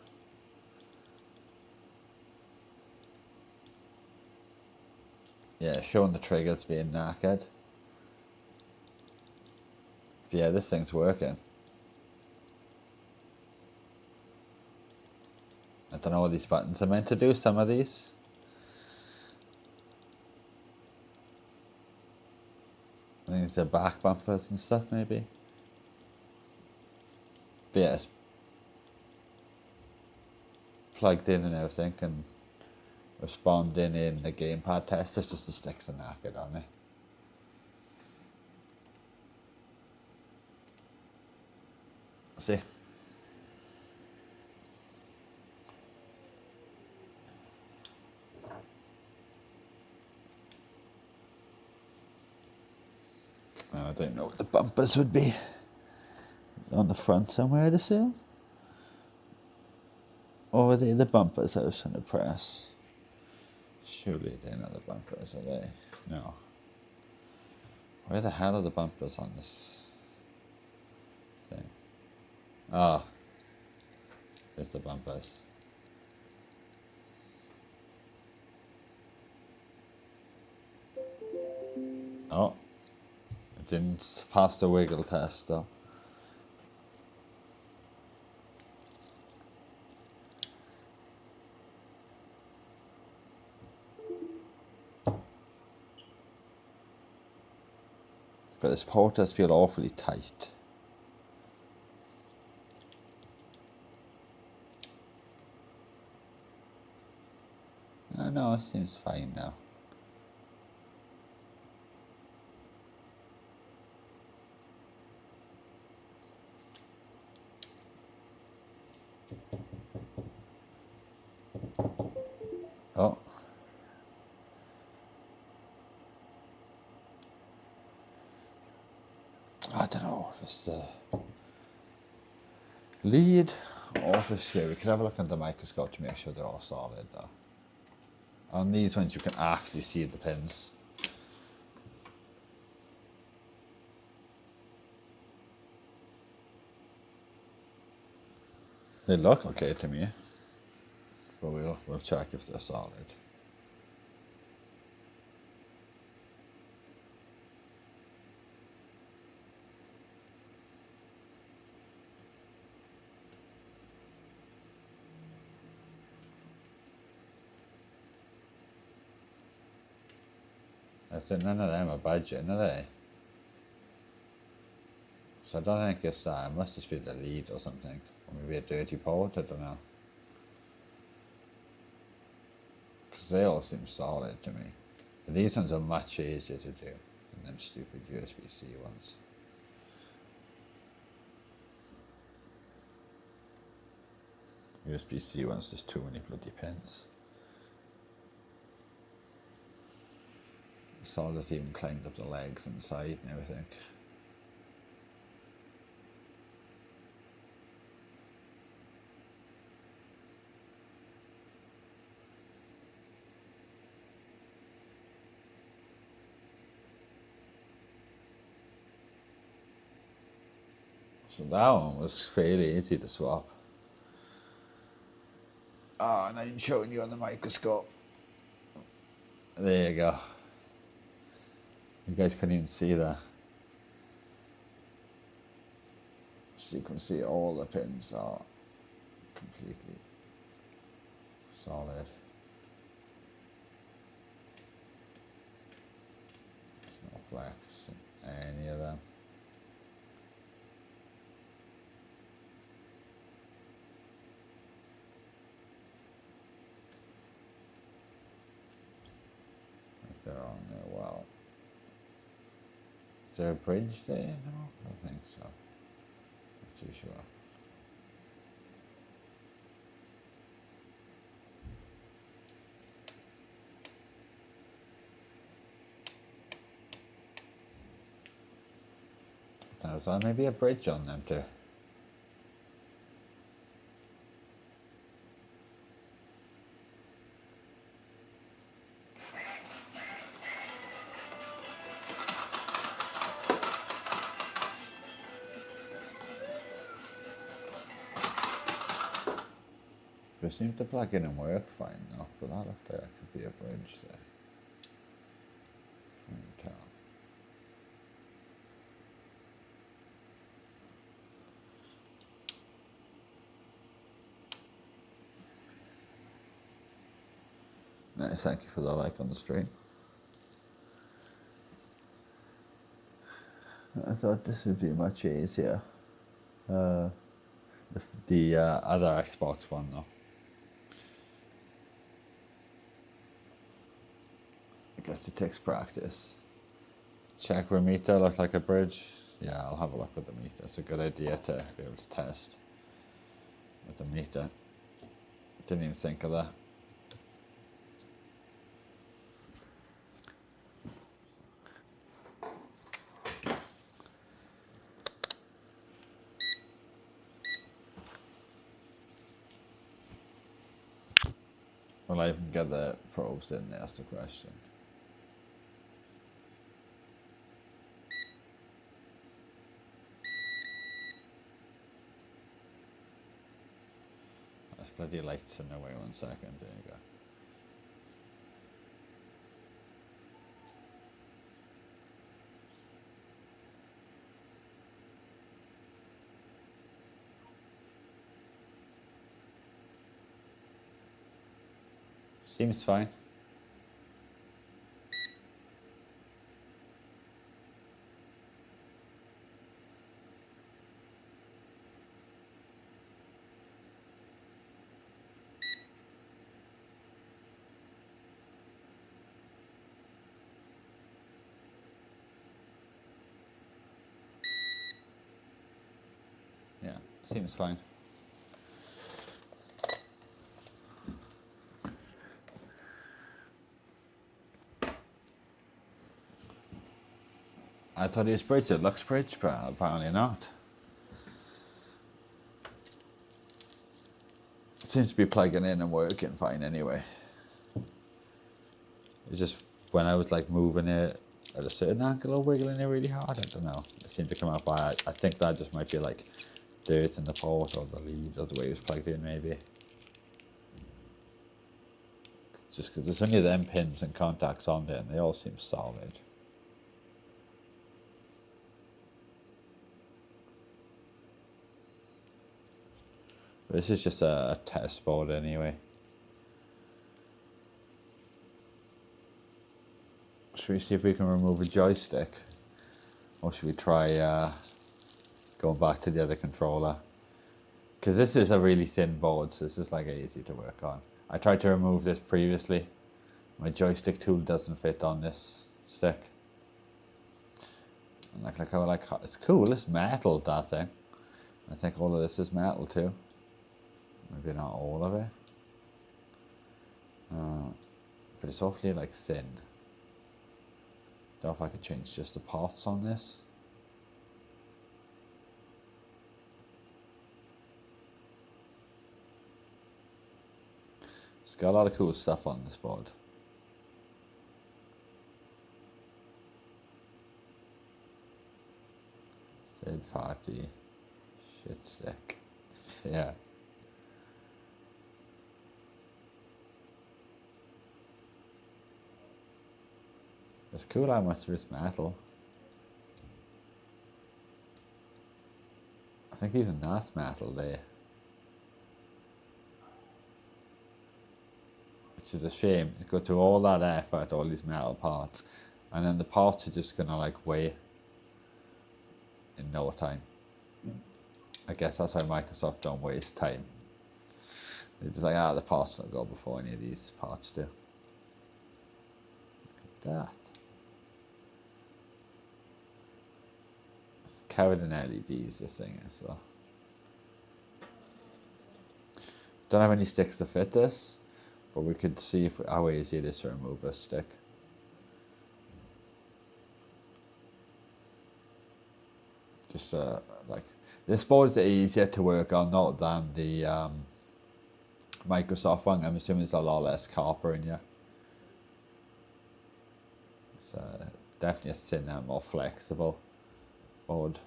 Yeah, showing the triggers being knackered. But yeah, this thing's working. I don't know what these buttons are meant to do, some of these. I think these are back bumpers and stuff, maybe. But yeah, it's plugged in and everything and responding in the gamepad test. It's just the sticks are knackered on it. See? I don't know what the bumpers would be. On the front somewhere, I'd assume. Or were they the bumpers I was trying to press? Surely they're not the bumpers, are they? No. Where the hell are the bumpers on this thing? Ah, there's the bumpers. Oh, it didn't pass the wiggle test though. But this port does feel awfully tight. No, it seems fine now. Oh. I don't know if it's the lead or if it's here. We could have a look under the microscope to make sure they're all solid though. On these ones you can actually see the pins. They look okay to me, but we'll check if they're solid. I think none of them are budging, are they? So I don't think it's that. It must just be the lead or something. Or maybe a dirty port, I don't know. Because they all seem solid to me. But these ones are much easier to do than them stupid USB-C ones. USB-C ones, there's too many bloody pins. The solder's even climbed up the legs and the side and everything. So that one was fairly easy to swap. Oh, and I'm showing you on the microscope. There you go. You guys can't even see that. So you can see all the pins are completely solid. There's no flex in any of them. They're on there well. Is there a bridge there? No, I don't think so. Not too sure. There's maybe a bridge on them too. It seems to plug in and work fine though, but that looked like there could be a bridge there. Can't tell. Nice, thank you for the like on the stream. I thought this would be much easier. The other Xbox one though. I guess it takes practice. Check where meter looks like a bridge. Yeah, I'll have a look with the meter. It's a good idea to be able to test with the meter. Didn't even think of that. Will I even get the probes in? That's the question. There's bloody lights in the way. 1 second. There you go. Seems fine. Yeah, seems fine. I thought it was bridge. It looks bridge, but apparently not. It seems to be plugging in and working fine anyway. It's just when I was like moving it at a certain angle or wiggling it really hard, I don't know. It seemed to come out by, I think that just might be like dirt in the port or the lead or the way it was plugged in maybe. Just because there's only them pins and contacts on there and they all seem solid. This is just a test board anyway. Should we see if we can remove a joystick? Or should we try going back to the other controller? Because this is a really thin board, so this is like easy to work on. I tried to remove this previously. My joystick tool doesn't fit on this stick. And like how it's cool, it's metal, that thing. I think all of this is metal too. Maybe not all of it. But it's awfully like thin. Don't know if I could change just the parts on this. It's got a lot of cool stuff on this board. Third party shit stick. Yeah. It's cool how much of it's metal. I think even that's metal there. Which is a shame to go to all that effort, all these metal parts, and then the parts are just gonna like weigh in no time. I guess that's why Microsoft don't waste time. They're just like, the parts don't go before any of these parts do. Look at that. It's covered in LEDs, this thing is, so. Don't have any sticks to fit this, but we could see how easy it is to remove a stick. Just like, this board is easier to work on, not than the Microsoft one. I'm assuming there's a lot less copper in here. It's definitely a thinner, more flexible board.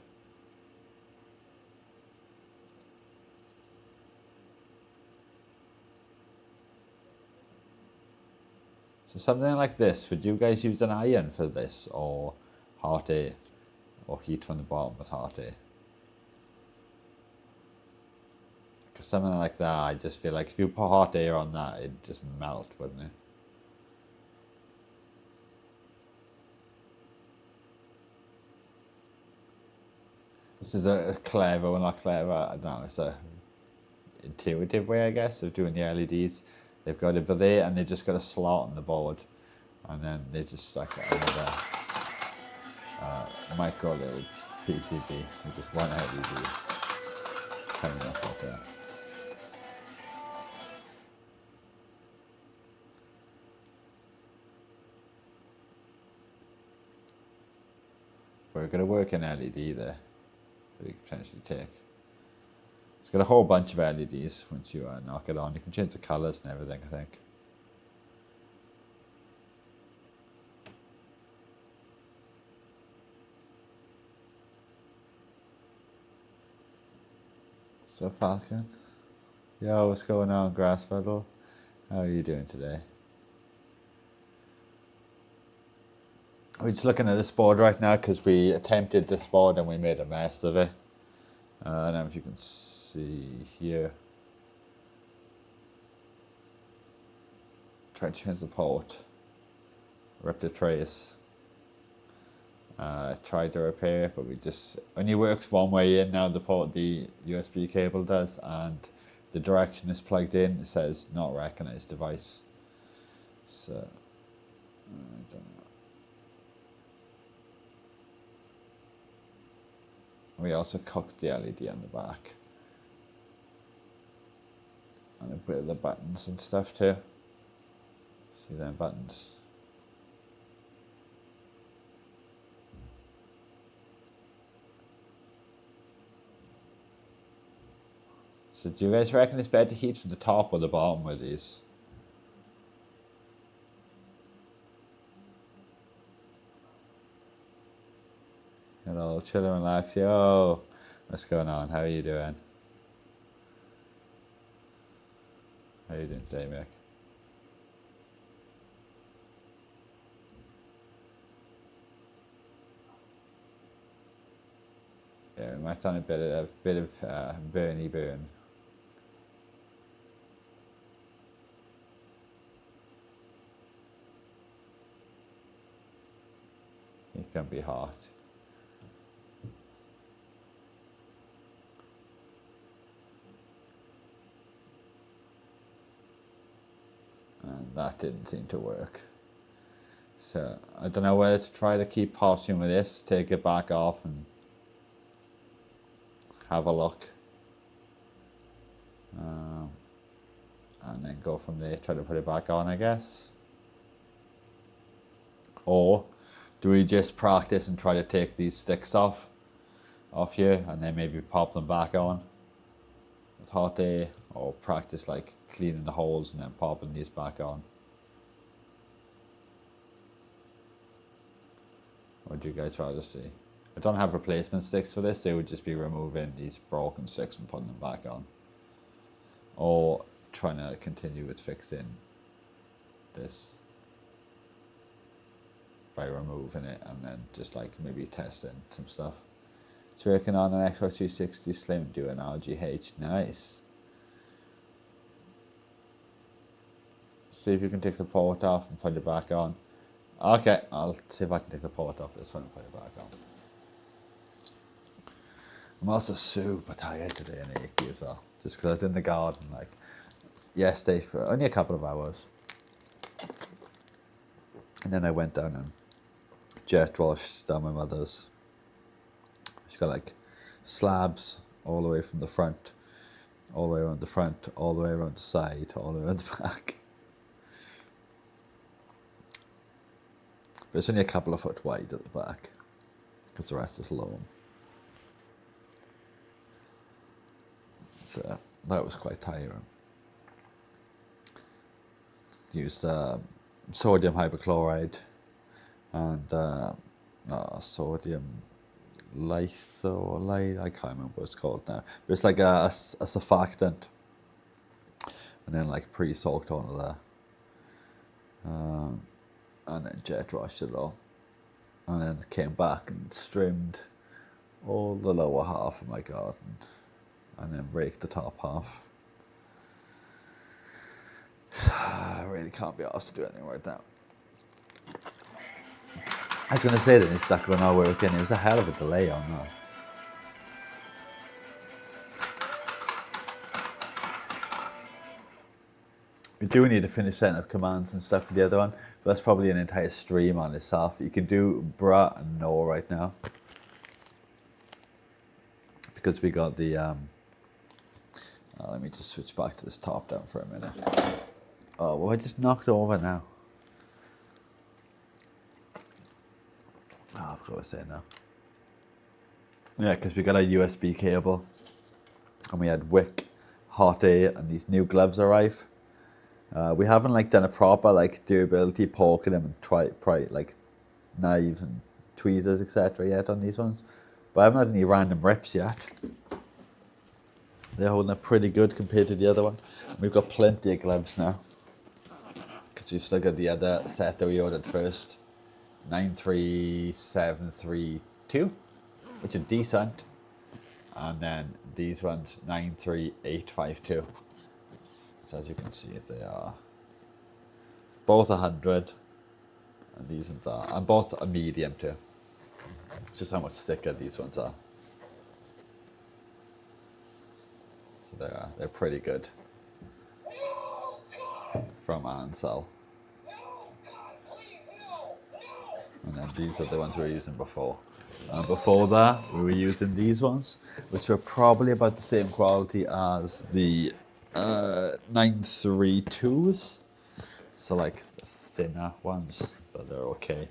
So something like this, would you guys use an iron for this, or hot air, or heat from the bottom with hot air? Because something like that, I just feel like if you put hot air on that, it'd just melt, wouldn't it? This is a clever, well not clever, I don't know, it's a intuitive way, I guess, of doing the LEDs. They've got it there, and they've just got a slot on the board, and then they just stuck another micro little PCB, with just one LED coming up like that. We're going to work an LED there, that we could potentially take. It's got a whole bunch of LEDs once you knock it on. You can change the colours and everything, I think. So Falcon, yo, what's going on, Grass Puddle? How are you doing today? We're just looking at this board right now because we attempted this board and we made a mess of it. I don't know if you can see here. Try to change the port. Rip the trace. Tried to repair, but we just only works one way in now. The port, the USB cable does, and the direction is plugged in. It says not recognized device. So I don't know. We also cooked the LED on the back, and a bit of the buttons and stuff too. See them buttons. So do you guys reckon it's better to heat from the top or the bottom with these? Hello, chill and relax. Yo, what's going on? How are you doing? How are you doing today, Mick? Yeah, we might have done a bit of Bernie burn. It can be hot. And that didn't seem to work. So I don't know whether to try to keep pausing with this, take it back off and have a look. And then go from there, try to put it back on, I guess. Or do we just practice and try to take these sticks off here and then maybe pop them back on with hot air, or practice like cleaning the holes and then popping these back on? What do you guys rather see? I don't have replacement sticks for this, they would just be removing these broken sticks and putting them back on. Or trying to continue with fixing this by removing it and then just like maybe testing some stuff. It's working on an Xbox 360 Slim doing RGH. Nice. See if you can take the port off and put it back on. Okay, I'll see if I can take the port off this one and put it back on. I'm also super tired today and achy as well, just because I was in the garden like yesterday for only a couple of hours. And then I went down and jet washed down my mother's. She's got like slabs all the way from the front, all the way around the front, all the way around the side, all the way around the back. But it's only a couple of foot wide at the back, because the rest is low. So that was quite tiring. Used sodium hypochlorite and sodium litholite, I can't remember what it's called now, but it's like a surfactant, and then like pre-soaked onto there, and then jet washed it all, and then came back and trimmed all the lower half of my garden and then raked the top half. I really can't be asked to do anything right now. I was going to say that it's stuck when I work in. It was a hell of a delay on that. We do need to finish setting up commands and stuff for the other one, but that's probably an entire stream on itself. You can do bruh and no right now, because we got the let me just switch back to this top down for a minute. Oh, well, I just knocked over now. Oh, I've got to say now. Yeah, because we got a USB cable, and we had wick, hot air, and these new gloves arrive. We haven't like done a proper like durability poke in them and try like knives and tweezers etc. yet on these ones, but I haven't had any random rips yet. They're holding up pretty good compared to the other one. We've got plenty of gloves now, because we've still got the other set that we ordered first, 93732, which are decent, and then these ones 93852. So as you can see, they are both 100, and these ones are, and both are medium too. It's just how much thicker these ones are. So they're pretty good from Ansel. And then these are the ones we were using before. And before that, we were using these ones, which were probably about the same quality as the 932s. So like thinner ones, but they're okay.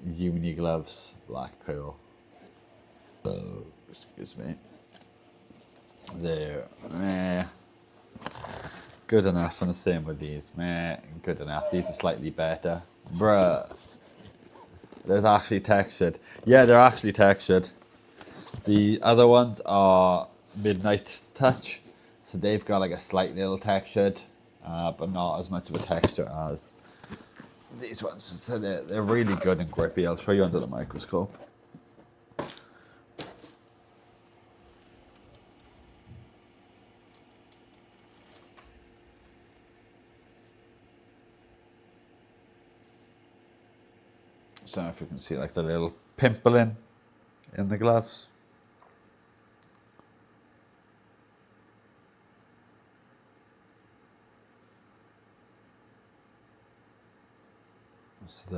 Uni gloves, black pearl. Excuse me. They're good enough, and the same with these. Good enough. These are slightly better. Bruh. There's actually textured. Yeah, they're actually textured. The other ones are Midnight Touch, so they've got like a slight little textured, but not as much of a texture as these ones. So they're really good and grippy. I'll show you under the microscope. So if you can see like the little pimpling in the gloves. It's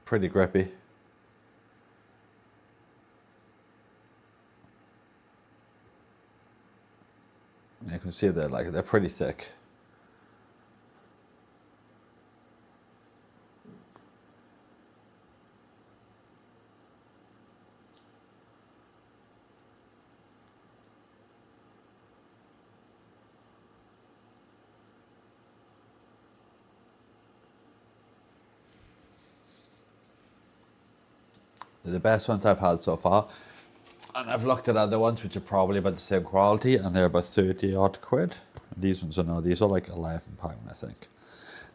pretty grippy. And you can see they're pretty thick. They're the best ones I've had so far. And I've looked at other ones which are probably about the same quality, and they're about 30 odd quid. These ones are no, these are like £11, I think.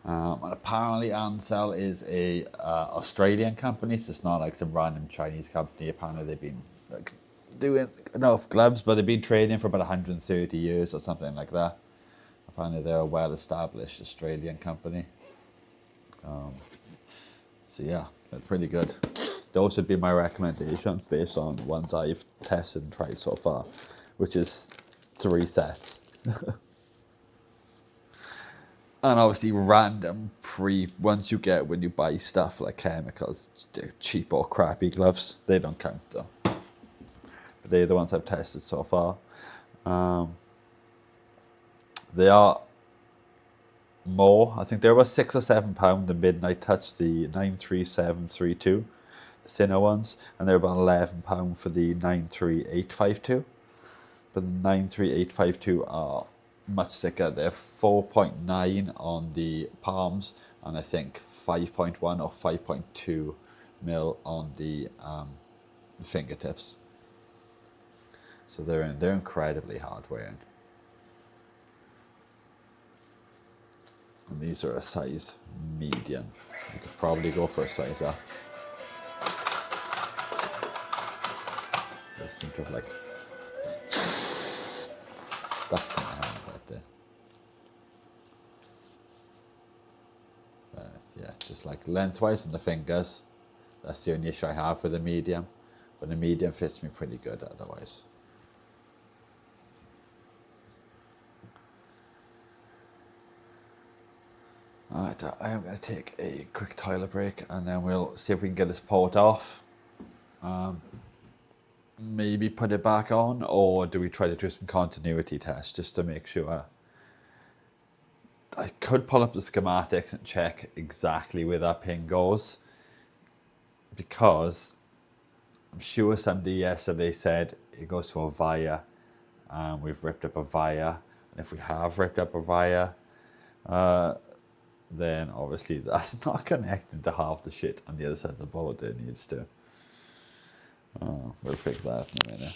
And apparently Ansell is a Australian company, so it's not like some random Chinese company. Apparently they've been like doing enough gloves, but they've been trading for about 130 years or something like that. Apparently they're a well-established Australian company. So yeah, they're pretty good. Those would be my recommendations based on ones I've tested and tried so far, which is 3 sets. And obviously random ones you get when you buy stuff like chemicals, cheap or crappy gloves, they don't count though. But they're the ones I've tested so far. They are more, I think they're about £6 or £7 the Midnight Touch, the 93732, the thinner ones, and they're about £11 for the 93852. But the 93852 are much thicker. They're 4.9 on the palms, and I think 5.1 or 5.2 mil on the fingertips. So they're incredibly hard wearing. And these are a size medium. You could probably go for a size up. They seem to have like stuck in my hand right there. Yeah, just like lengthwise on the fingers. That's the only issue I have with the medium. But the medium fits me pretty good otherwise. Alright, I am going to take a quick toilet break and then we'll see if we can get this port off. Maybe put it back on, or do we try to do some continuity tests just to make sure? I could pull up the schematics and check exactly where that pin goes, because I'm sure somebody yesterday said it goes to a via and we've ripped up a via, and if we have ripped up a via, then obviously that's not connected to half the shit on the other side of the board that it needs to. We'll figure that out in a minute.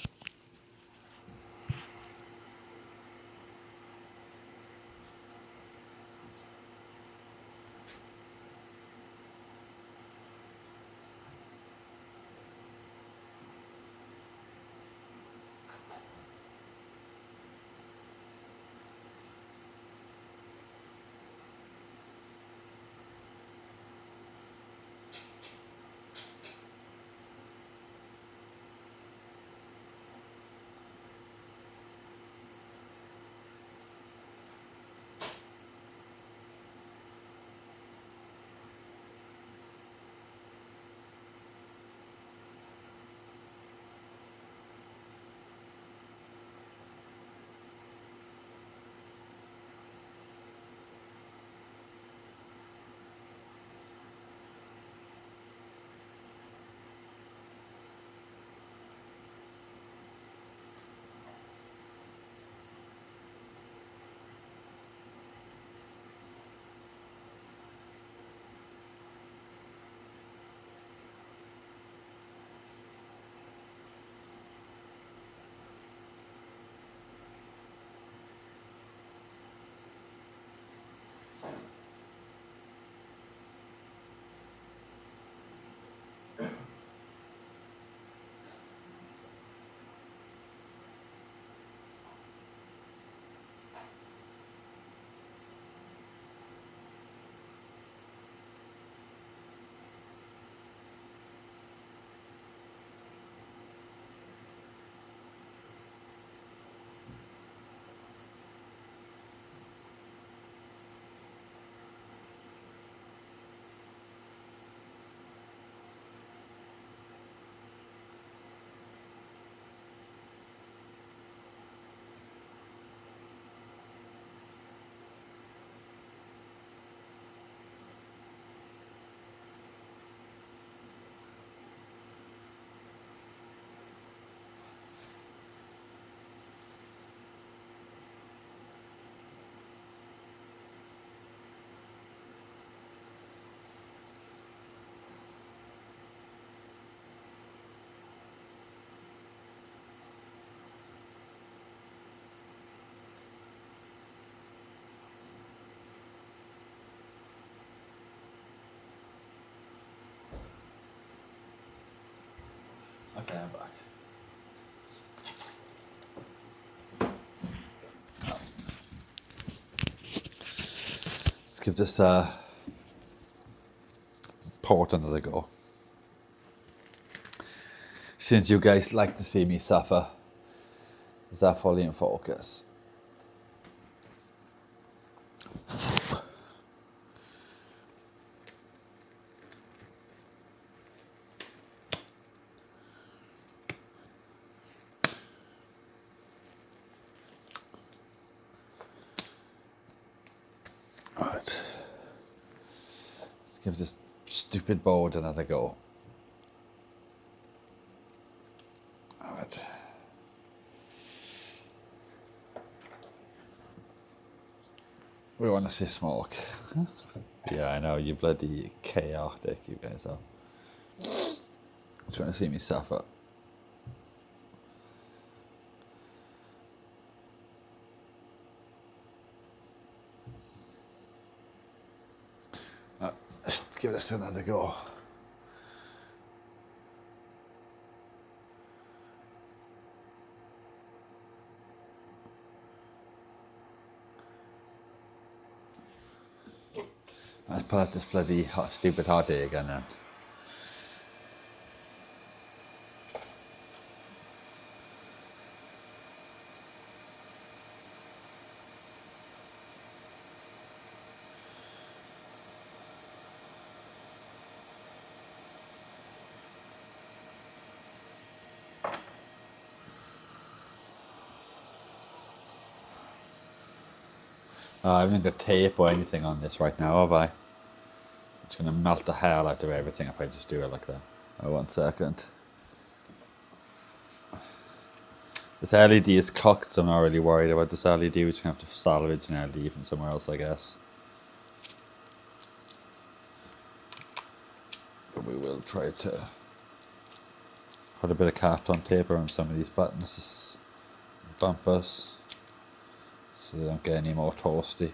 Okay, I'm back. Let's give this port another go. Since you guys like to see me suffer, is that fully in focus? Alright. Let's give this stupid board another go. Alright. We want to see smoke. Yeah, I know, you bloody chaotic you guys are. Just want to see me suffer. Let's give this another go. Let's pull out this bloody stupid hot air again then. I haven't got tape or anything on this right now, have I? It's going to melt the hell out of everything if I just do it like that. Oh, 1 second. This LED is cocked, so I'm not really worried about this LED. We're just going to have to salvage an LED from somewhere else, I guess. But we will try to put a bit of carton tape around some of these buttons, bumpers, so they don't get any more toasty.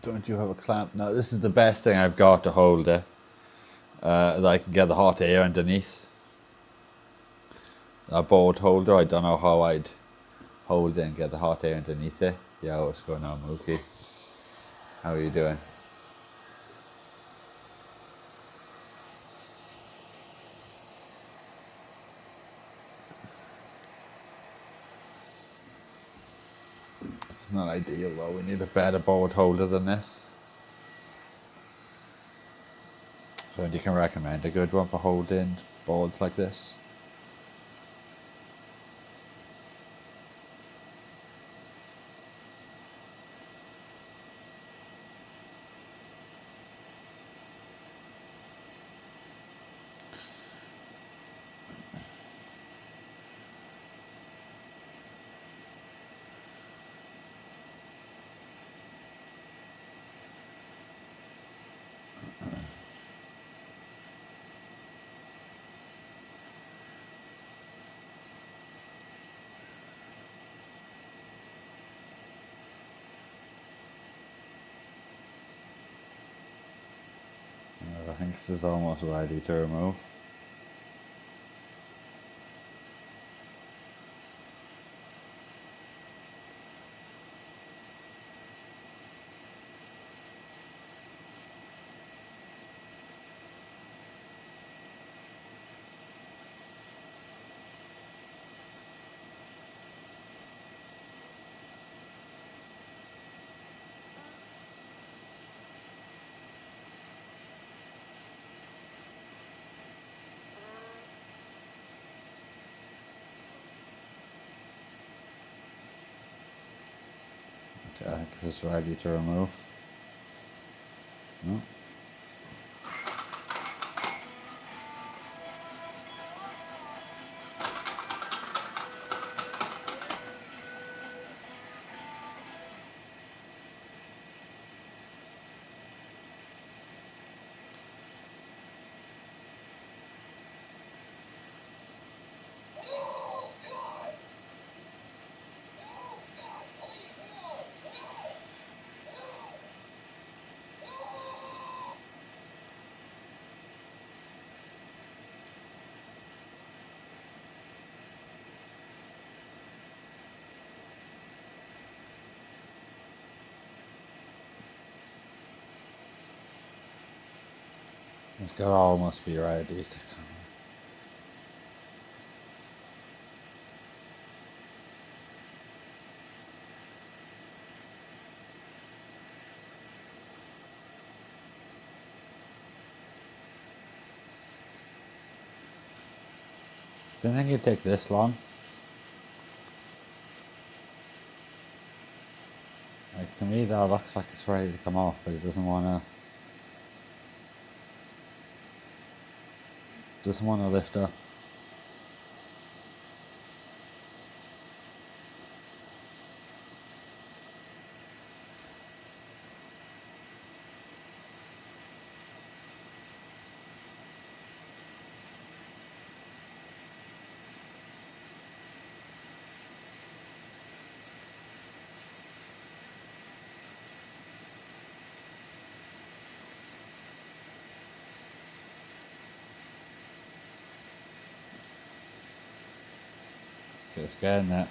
Don't you have a clamp? No, this is the best thing I've got to hold it. That I can get the hot air underneath. A board holder, I don't know how I'd hold it and get the hot air underneath it. Yeah, what's going on, Mookie? How are you doing? This is not ideal though, we need a better board holder than this. So you can recommend a good one for holding boards like this? I think this is almost ready to remove. Okay, I think this is ready to remove. No. It's got almost be ready to come. Do you think it'd take this long? Like, to me, that looks like it's ready to come off, but it doesn't want to. Doesn't want to lift up. It's getting it.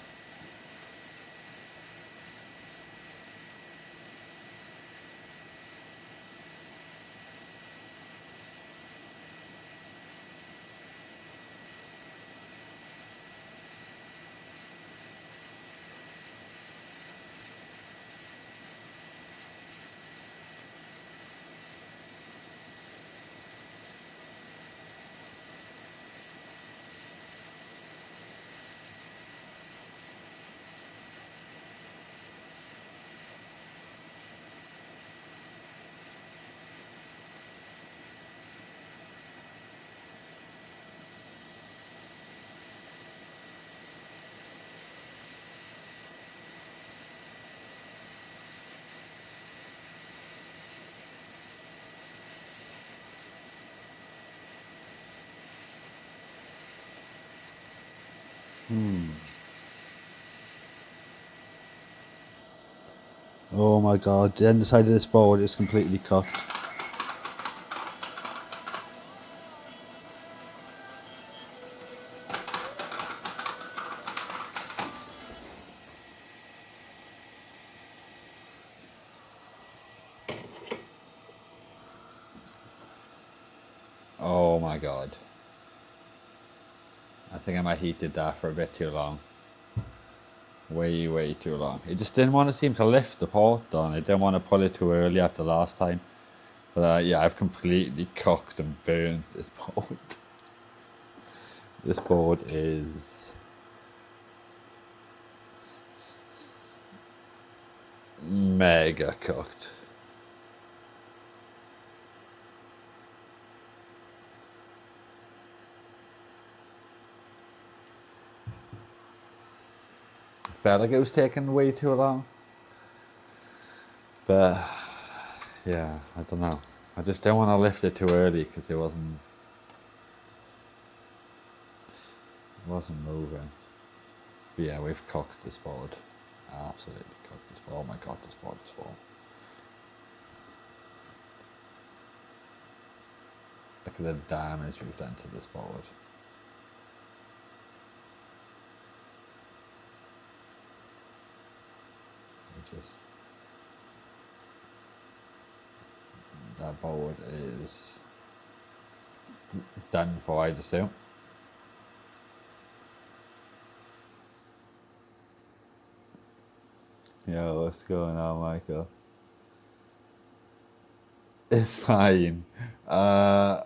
Oh my god, the underside of this board is completely cooked. Oh my god. I think I might heated that for a bit too long. Way too long. It just didn't want to seem to lift the port on. It didn't want to pull it too early after last time. But yeah, I've completely cooked and burnt this board. This board is mega cooked. Felt like it was taking way too long. But yeah, I don't know. I just didn't want to lift it too early because it wasn't moving. But yeah, we've cooked this board. Absolutely cooked this board. Oh my god, this board is full. Look at the damage we've done to this board. That board is done for, I'd assume. Yo, what's going on, Michael? It's fine. I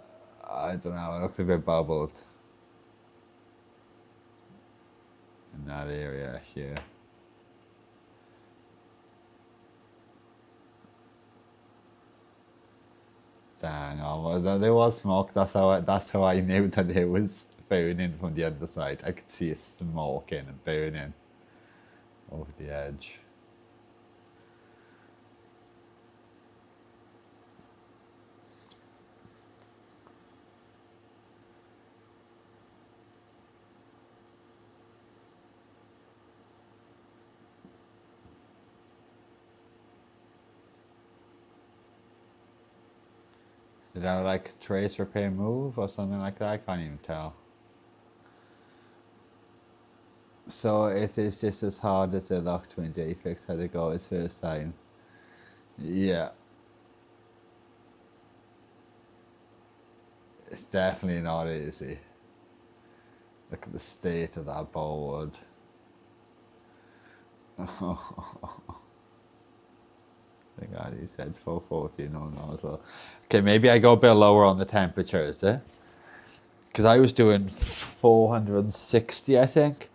don't know, it looks a bit bubbled in that area here. Dang, oh, well, there was smoke. That's how I knew that it was burning from the other side. I could see it smoking and burning over the edge. Did I like trace repair move or something like that? I can't even tell. So it is just as hard as it looked when JFix had to go his first time. Yeah. It's definitely not easy. Look at the state of that board. Thank God he said 440, no. So, okay, maybe I go a bit lower on the temperature, is it? Because I was doing 460, I think,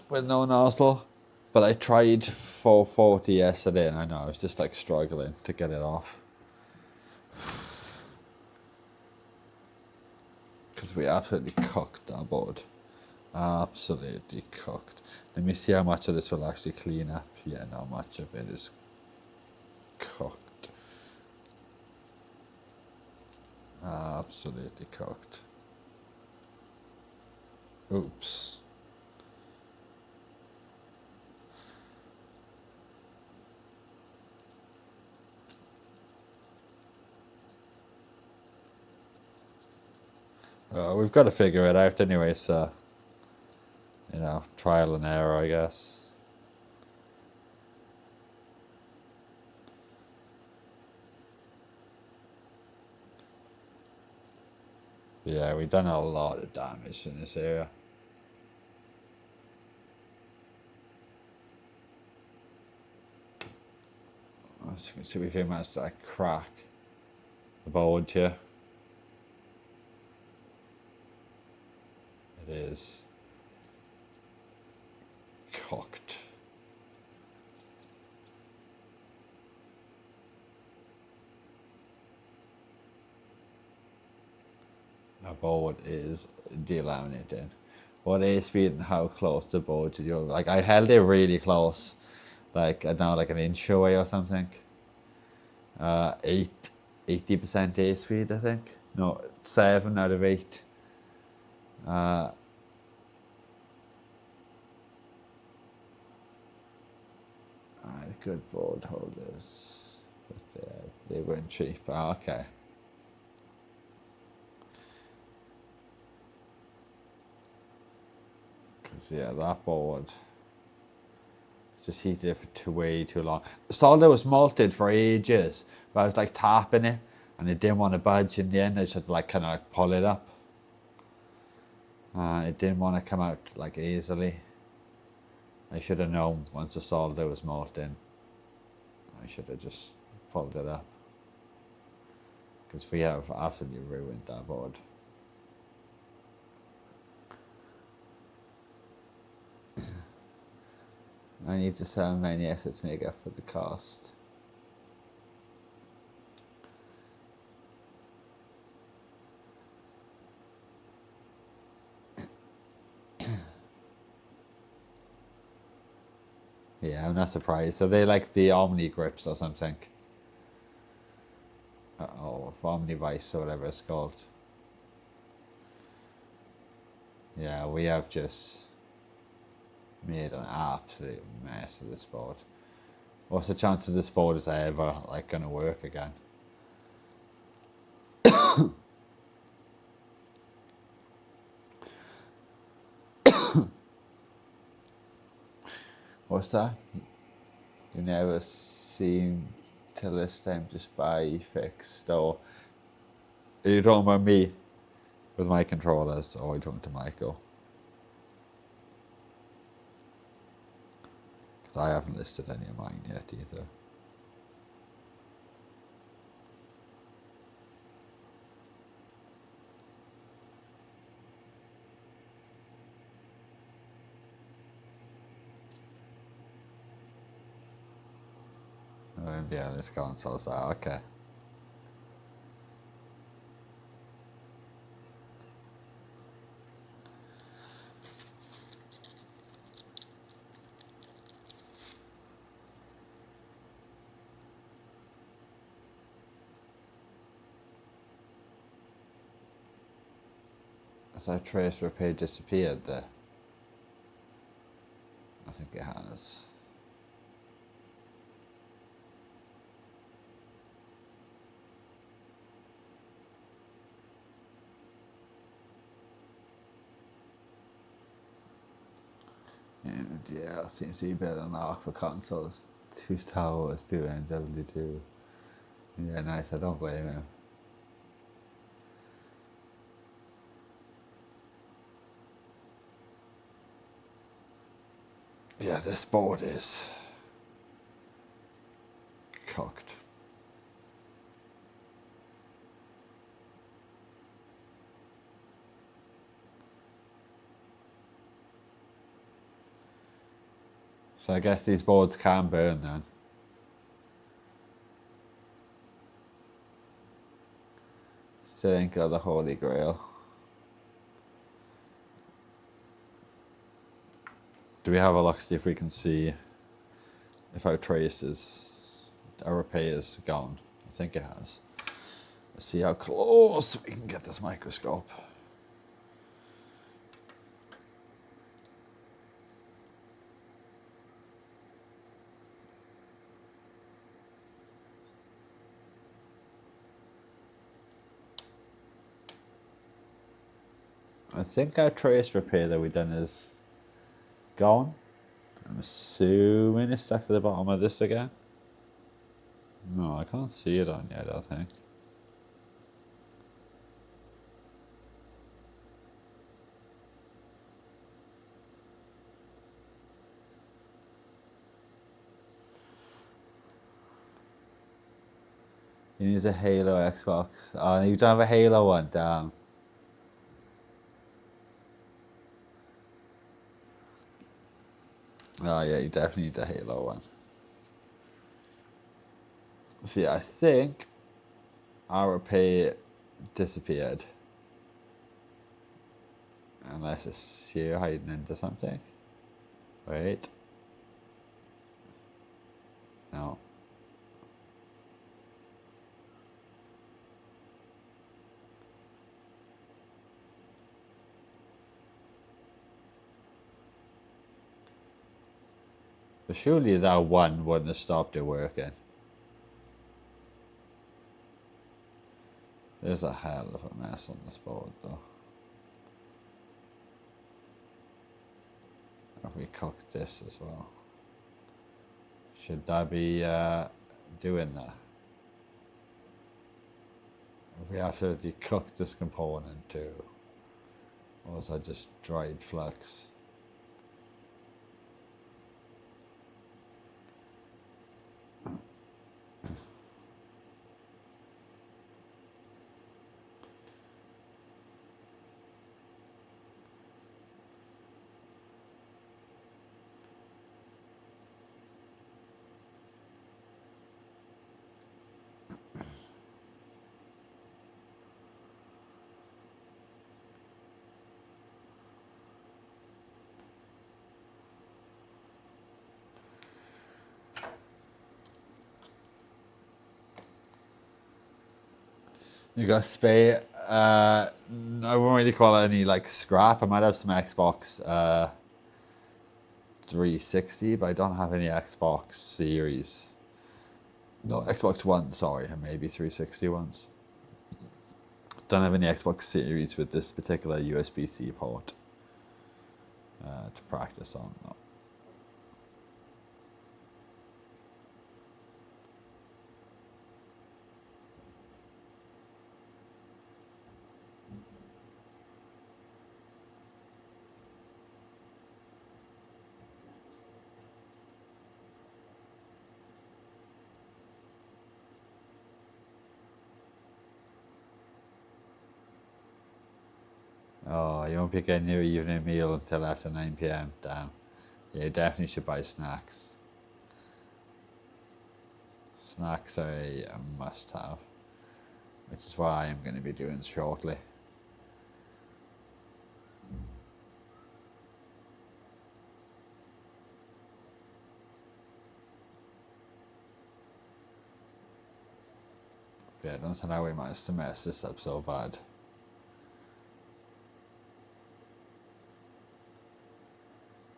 with no nozzle. But I tried 440 yesterday, and I know I was just like struggling to get it off. Because we absolutely cooked that board. Absolutely cooked. Let me see how much of this will actually clean up. Yeah, not much of it is cooked. Absolutely cooked. Oops. We've got to figure it out anyway, so, you know, trial and error, I guess. Yeah, we've done a lot of damage in this area. As you can see, we've managed to like, crack the board here. It is cooked. Our board is delaminated. What air speed and how close the board to you? Like I held it really close, like I don't know, like an inch away or something. 80% air speed, I think. No, 7 out of 8. Good board holders, but they weren't cheap. Okay. Because yeah, that board just heated it for way too long. The solder was malted for ages, but I was like tapping it and it didn't want to budge in the end. I just had to like kind of like pull it up. It didn't want to come out like easily. I should have known once the solder was molten. I should have just pulled it up. Because we have absolutely ruined that board. I need to sell many assets to make up for the cost. Yeah, I'm not surprised. So they like the Omni grips or something. Oh, Omni Vice or whatever it's called. Yeah, we have just made an absolute mess of this board. What's the chance of this board is ever like gonna work again? What's that? You never seem till this time just buy fixed, or are you talking about me with my controllers, or are you talking to Michael? Because I haven't listed any of mine yet either. Yeah, this console's that, okay. Has that trace repair disappeared there? I think it has. And yeah, it seems to be better than that for consoles. 2 Star Wars, 2 MW2. Yeah, nice, I don't blame him. Yeah, this board is cooked. So I guess these boards can burn then. Still ain't got the Holy Grail. Do we have a look, see if we can see if our trace is, our repair is gone? I think it has. Let's see how close we can get this microscope. I think our trace repair that we done is gone. I'm assuming it's stuck to the bottom of this again. No, I can't see it on yet, I think. You need a Halo Xbox. Oh, you don't have a Halo one, damn. Oh yeah, you definitely need a Halo one. See, I think our repair disappeared. Unless it's here hiding into something. Wait. No. But surely that one wouldn't have stopped it working. There's a hell of a mess on this board though. If we cook this as well. Should that be doing that? If we absolutely cook this component too. Or was that just dried flux? You got spare. I won't really call it any like scrap. I might have some Xbox 360, but I don't have any Xbox Series. No, Xbox One, sorry, and maybe 360 ones. Don't have any Xbox Series with this particular USB-C port to practice on. No. Oh, you won't be getting your evening meal until after 9 p.m. Damn. Yeah, you definitely should buy snacks. Snacks are a must-have, which is what I am going to be doing shortly. Yeah, I don't see how we managed to mess this up so bad.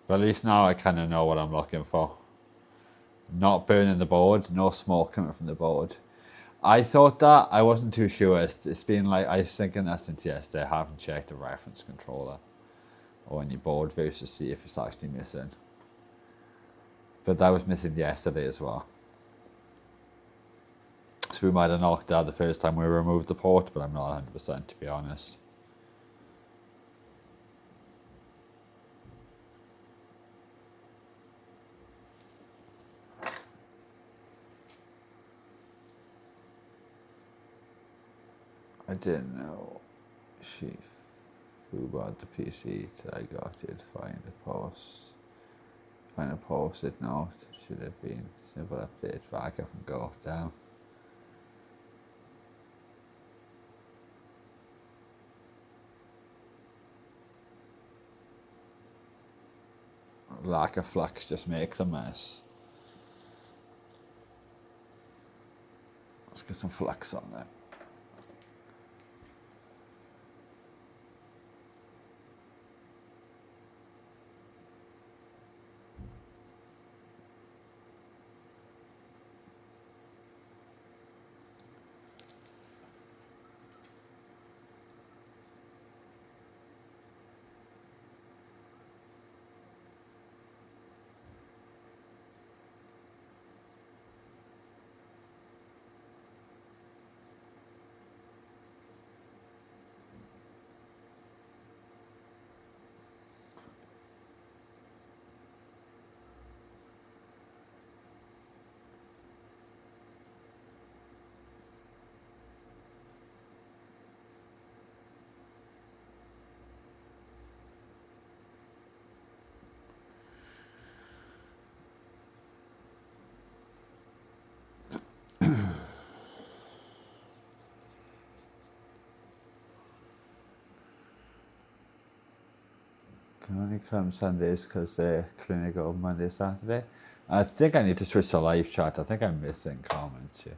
But at least now I kind of know what I'm looking for. Not burning the board, no smoke coming from the board. I thought that, I wasn't too sure. It's been like, I was thinking that since yesterday. I haven't checked the reference controller or any board views to see if it's actually missing. But that was missing yesterday as well. So we might have knocked that the first time we removed the port, but I'm not 100% to be honest. I didn't know she bought the PC that I got it. Find a post-it note. Should have been simple update backup and go down. Lack of flux just makes a mess. Let's get some flux on there. Can only come Sundays because the clinic open Monday, Saturday. I think I need to switch to live chat. I think I'm missing comments here.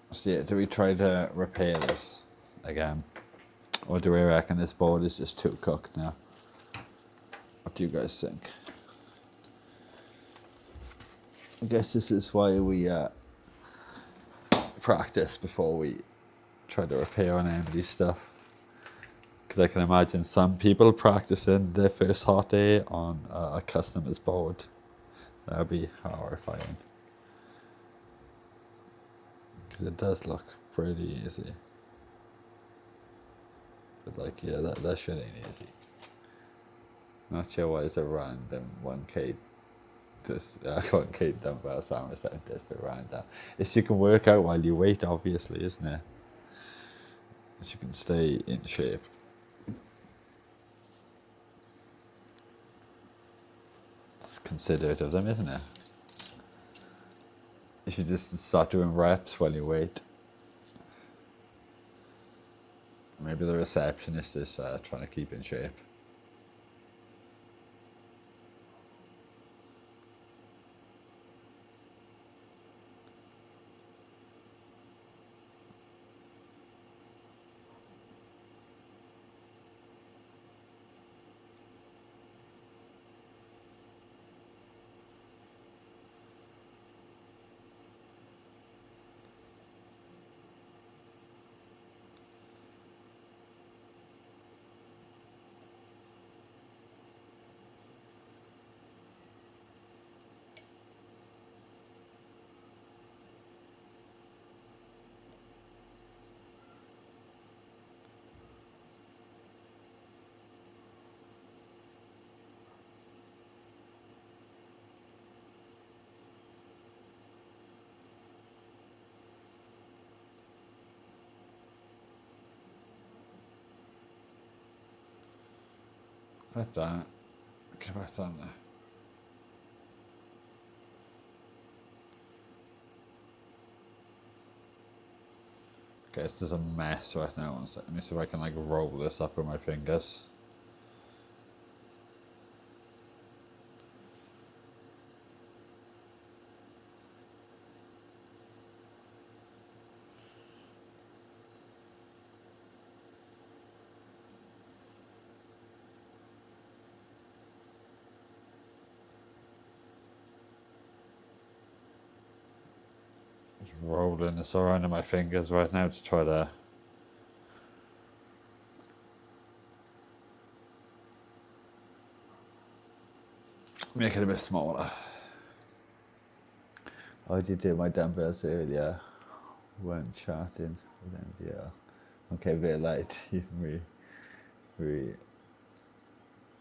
So yeah, do we try to repair this again? Or do we reckon this board is just too cooked now? What do you guys think? I guess this is why we practice before we try to repair on AMD stuff. Because I can imagine some people practicing their first hot day on a customer's board. That would be horrifying. Because it does look pretty easy. But like, yeah, that shit ain't easy. Not sure why it's a random 1K. Just 1K dumbbell summer set just be random. It's you can work out while you wait, obviously, isn't it? So you can stay in shape. It's considerate of them, isn't it? You should just start doing reps while you wait. Maybe the receptionist is trying to keep in shape. Like that. Get back down there. Okay, this is a mess right now. Let me see if I can like roll this up with my fingers. Just rolling this around in my fingers right now to try to make it a bit smaller. I did do my dumbbells earlier when chatting with them, yeah. Okay, bit light. We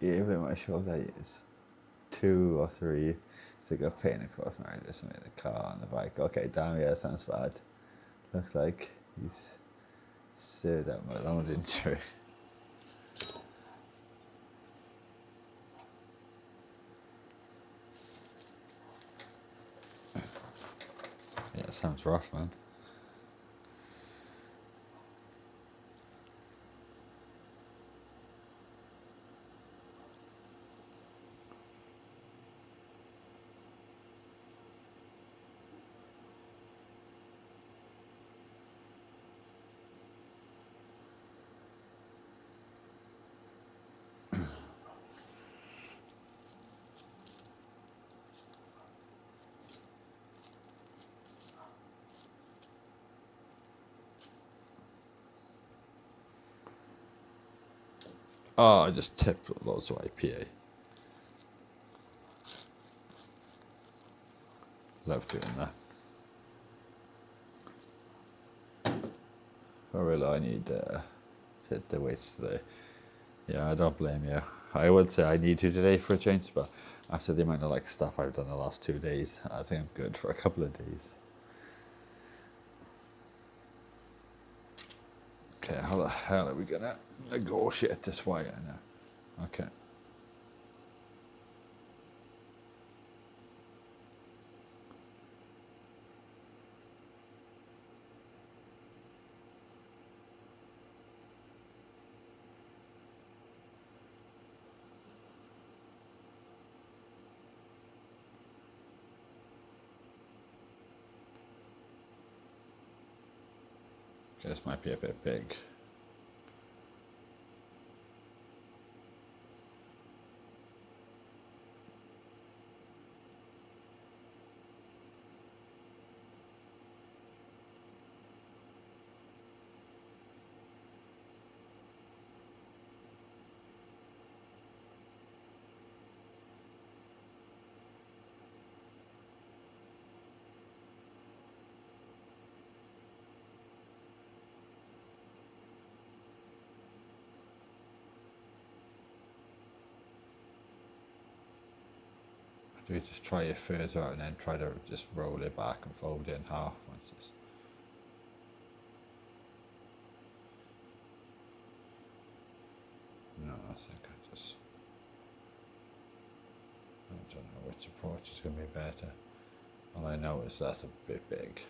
even my show that is 2 or 3. So got paint across my just made the car on the bike. Okay, damn, yeah, sounds bad. Looks like he's served out my own injury. Yeah, sounds rough, man. Oh, I just tipped loads of IPA. Love doing that. For real, I need to hit the weights today. Yeah, I don't blame you. I would say I need to today for a change, but after the amount of like stuff I've done the last 2 days, I think I'm good for a couple of days. Okay, how the hell are we gonna negotiate this wire now? Okay. Okay, this might be a bit big. Do we just try it further out and then try to just roll it back and fold it in half once it's... No, I think I don't know which approach is going to be better. All I know is that's a bit big.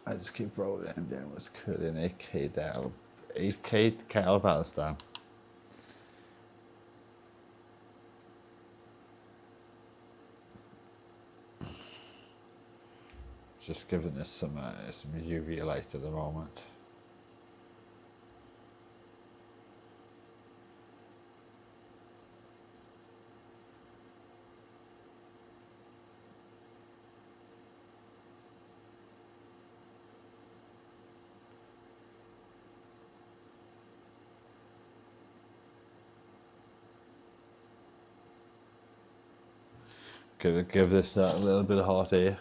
I just keep rolling him down with curling 8k down. 8k kettlebells down. Just giving this some UV light at the moment. Give this a little bit of hot air.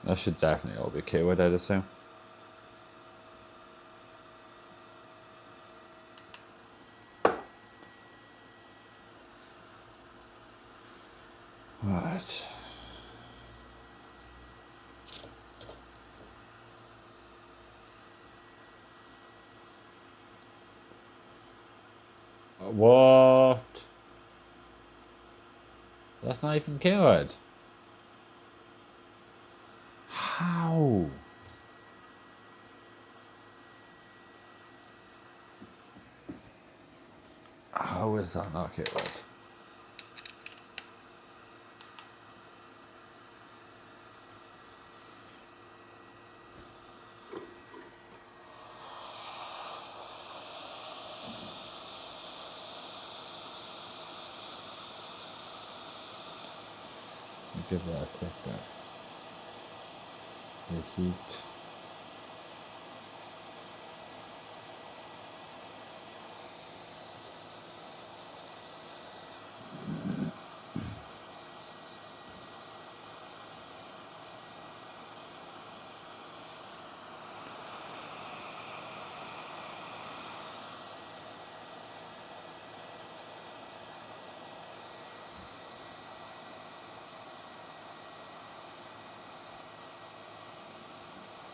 That should definitely all be cured, I'd assume. Right. What? That's not even cured. How? How is that not cured? Give that a quick reheat.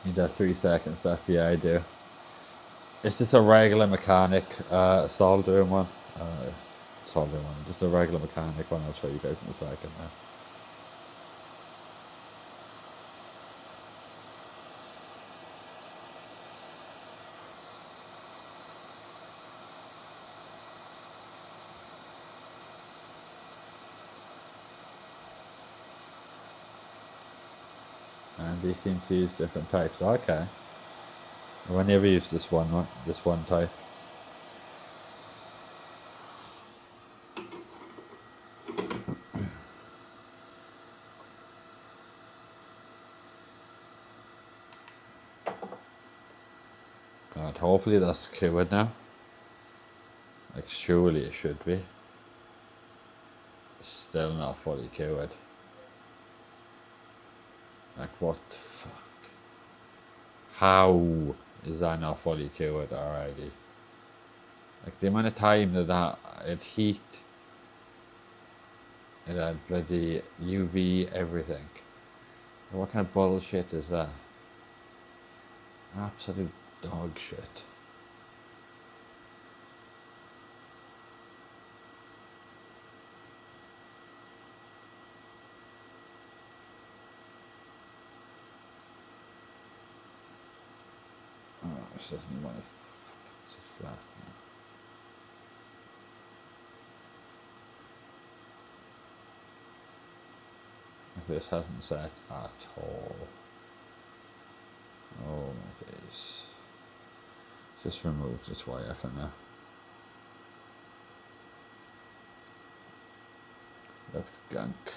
Need that 3 second stuff. Yeah, I do. It's just a regular mechanic soldering one. Soldering one. Just a regular mechanic one. I'll show you guys in a second now. And they seem to use different types. Okay. I never used this one type. God, hopefully that's cured now. Like, surely it should be. Still not fully cured. Like, what the fuck? How is that not fully cured already? Like, the amount of time that it heat, it had bloody UV everything. What kind of bullshit is that? Absolute dog shit. Oh, this doesn't even want to it's flat now. This hasn't set at all. Oh my days. Just remove this wire for now. Looks gunk.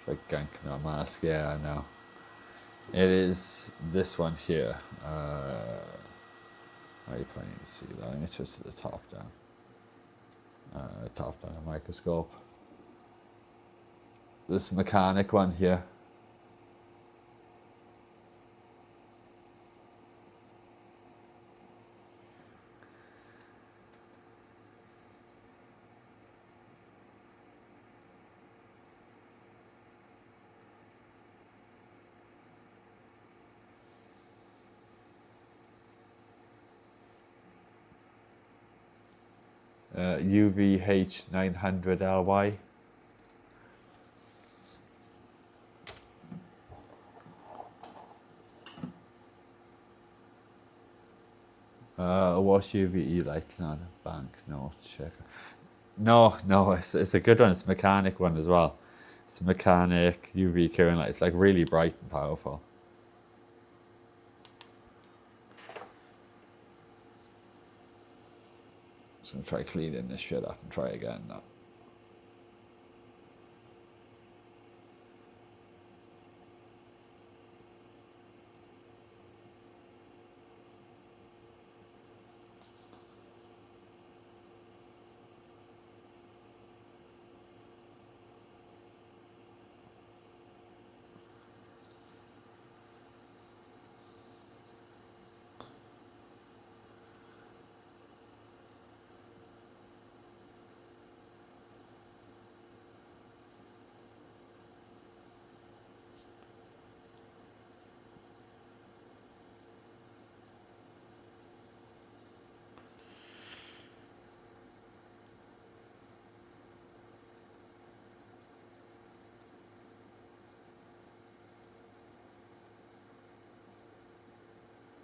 Like gunk, not mask. Yeah, I know. It is this one here. Oh, you can't even see that. Let me switch to the top down. Top down microscope. This mechanic one here. UVH900LY. What UVE like? Not a bank note checker. No, it's a good one. It's a mechanic one as well. It's a mechanic UV curing light. It's like really bright and powerful. So I'm gonna try cleaning this shit up and try again now.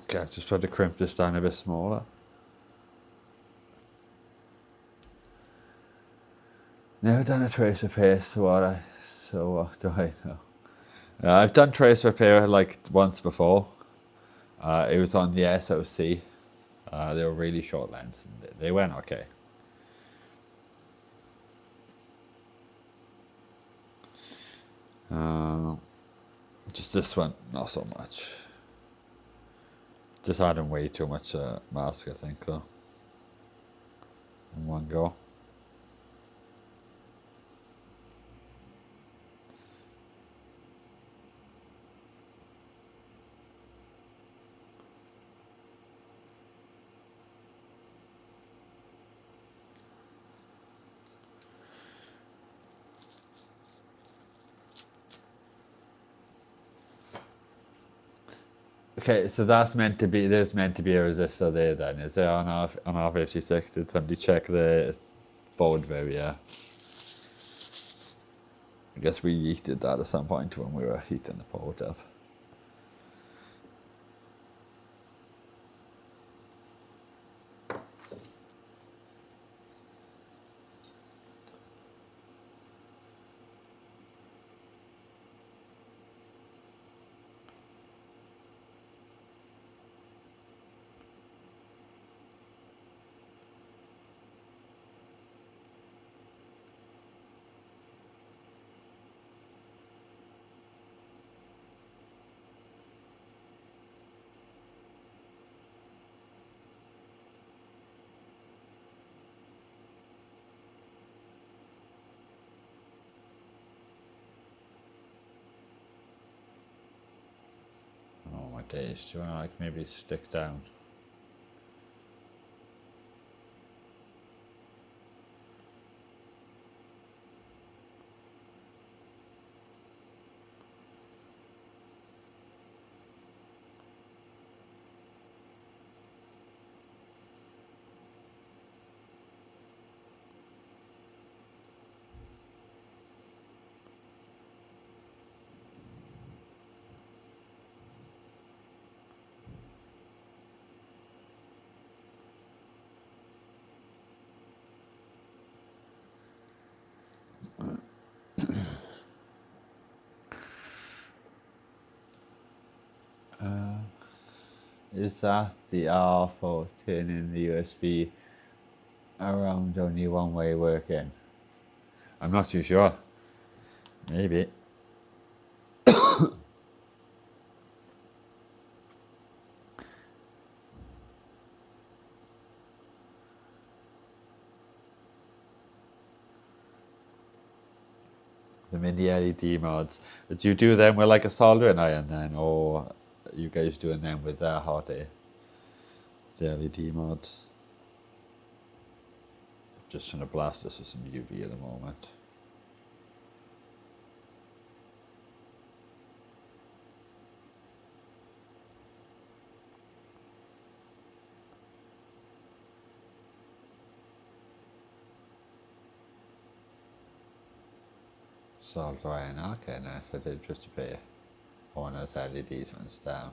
Okay, I've just tried to crimp this down a bit smaller. Never done a trace repair, so what do I know? I've done trace repair like once before. It was on the SOC. They were really short lens. They went okay. Just this one, not so much. Just adding way too much mask, I think, though. In one go. Okay, so that's meant to be. There's meant to be a resistor there. Then is there on our 56? Did somebody check the board view? Yeah. I guess we yeeted that at some point when we were heating the board up. Oh my days! Do you want to like maybe stick down? Is that the R for turning the USB around only one way working? I'm not too sure. Maybe. The mini LED mods. Do you do them with like a soldering iron then, or are you guys doing them with hot air? The LED mods. Just trying to blast this with some UV at the moment. Solder iron. Okay, nice. I did just appear. One of those LEDs ones down.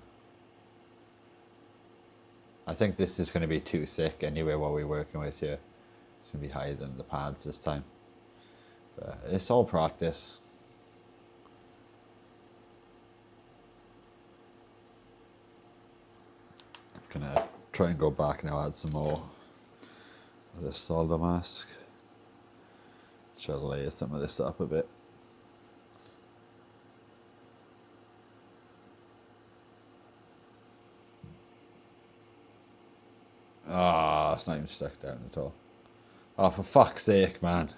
I think this is going to be too thick anyway. What we're working with here, it's going to be higher than the pads this time. But it's all practice. I'm gonna try and go back now, add some more of this solder mask. Try to layer some of this up a bit. Ah, it's not even stuck down at all. Oh, for fuck's sake, man.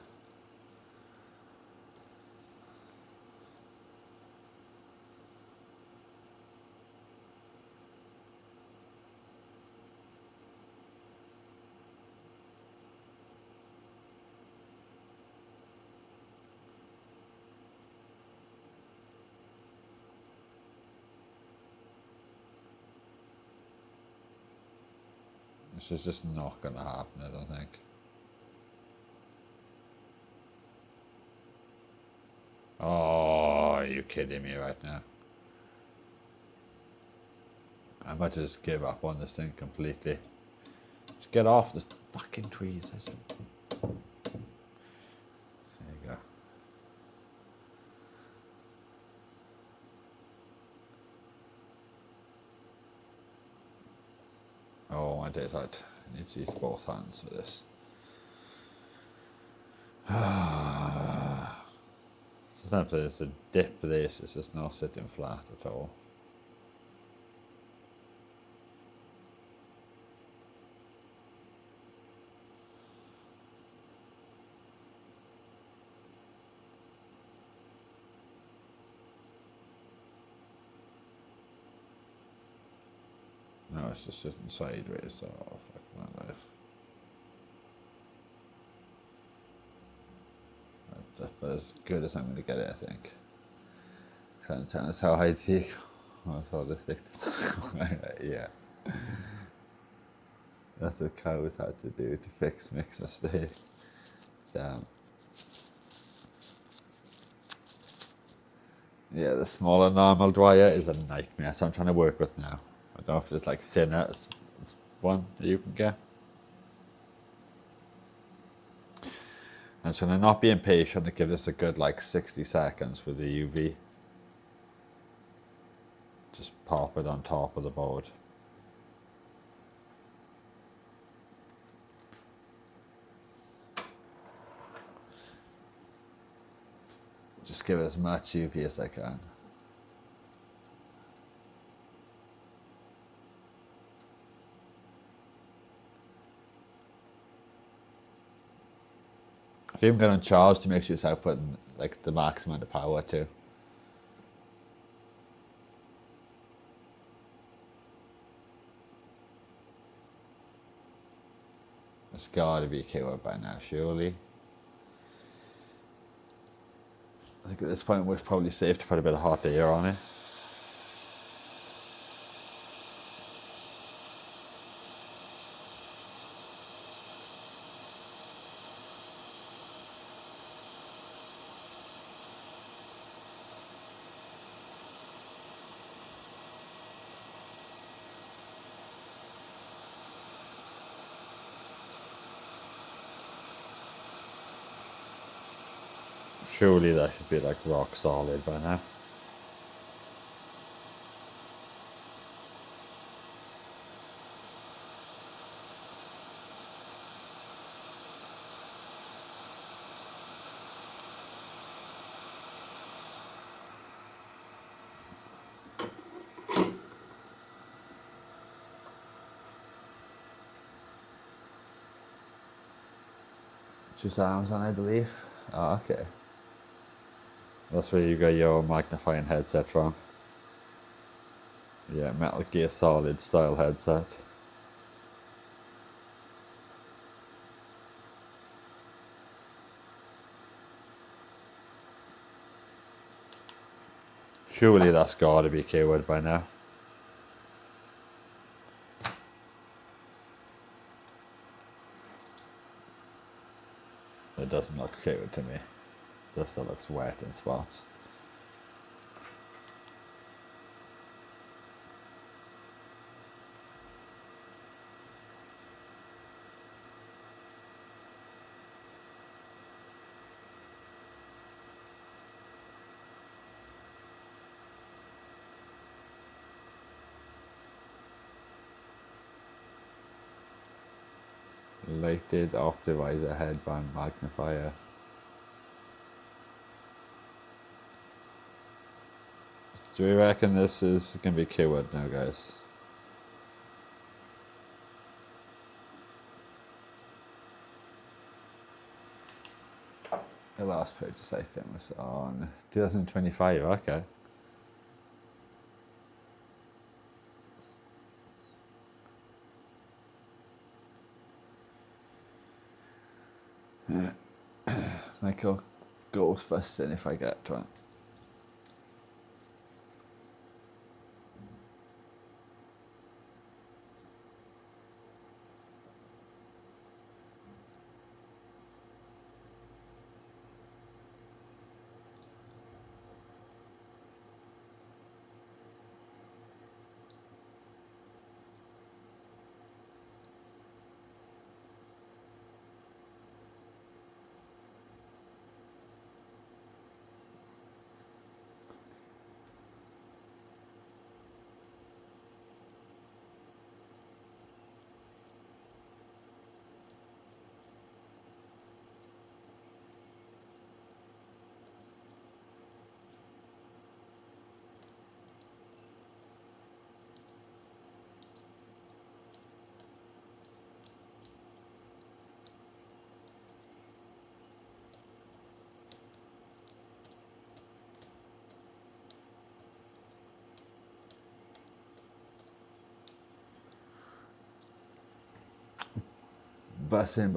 This is just not going to happen, I don't think. Oh, are you kidding me right now? I might just give up on this thing completely. Just get off the fucking trees. There you go. Oh my days, I need to use both hands for this. Sometimes it's a dip this, it's just not sitting flat at all. No, it's just sitting sideways. Oh, fuck my life. But as good as I'm going to get it, I think. That's how I take. Oh, that's how this thing. Yeah. That's what cows had to do to fix Mick's mistake. Damn. Yeah, the smaller normal dryer is a nightmare, so I'm trying to work with now. I don't know if there's like thinner one that you can get. I'm trying to not be impatient and give this a good like 60 seconds with the UV. Just pop it on top of the board. Just give it as much UV as I can. If you even get on charge to make sure it's outputting like the maximum amount of power too. It's gotta be keyword by now, surely. I think at this point we're probably safe to put a bit of hot air on it. Surely that should be like rock solid by now. Just arms on, I believe. Oh, okay. That's where you got your magnifying headset from. Yeah, Metal Gear Solid style headset. Surely that's gotta be keyword by now. It doesn't look keyword to me. This still looks wet in spots. Lighted optimizer headband magnifier. Do we reckon this is gonna be keyword now, guys? The last purchase item was on 2025, okay. Might go Ghostbusting if I get to it. Bussin'.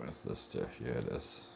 Where's this stuff? Here it is.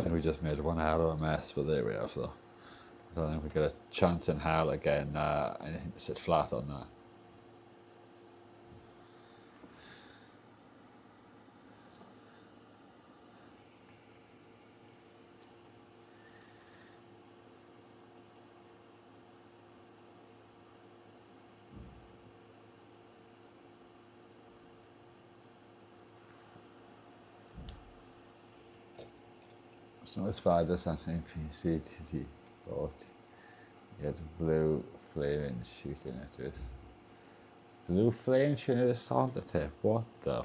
We just made one hell of a mess, but there we are. So I don't think we get a chance in hell again. Anything to sit flat on that. It's not as bad as that same CTT, but you had blue flame shooting at this. Blue flame shooting at a Santa tape. What the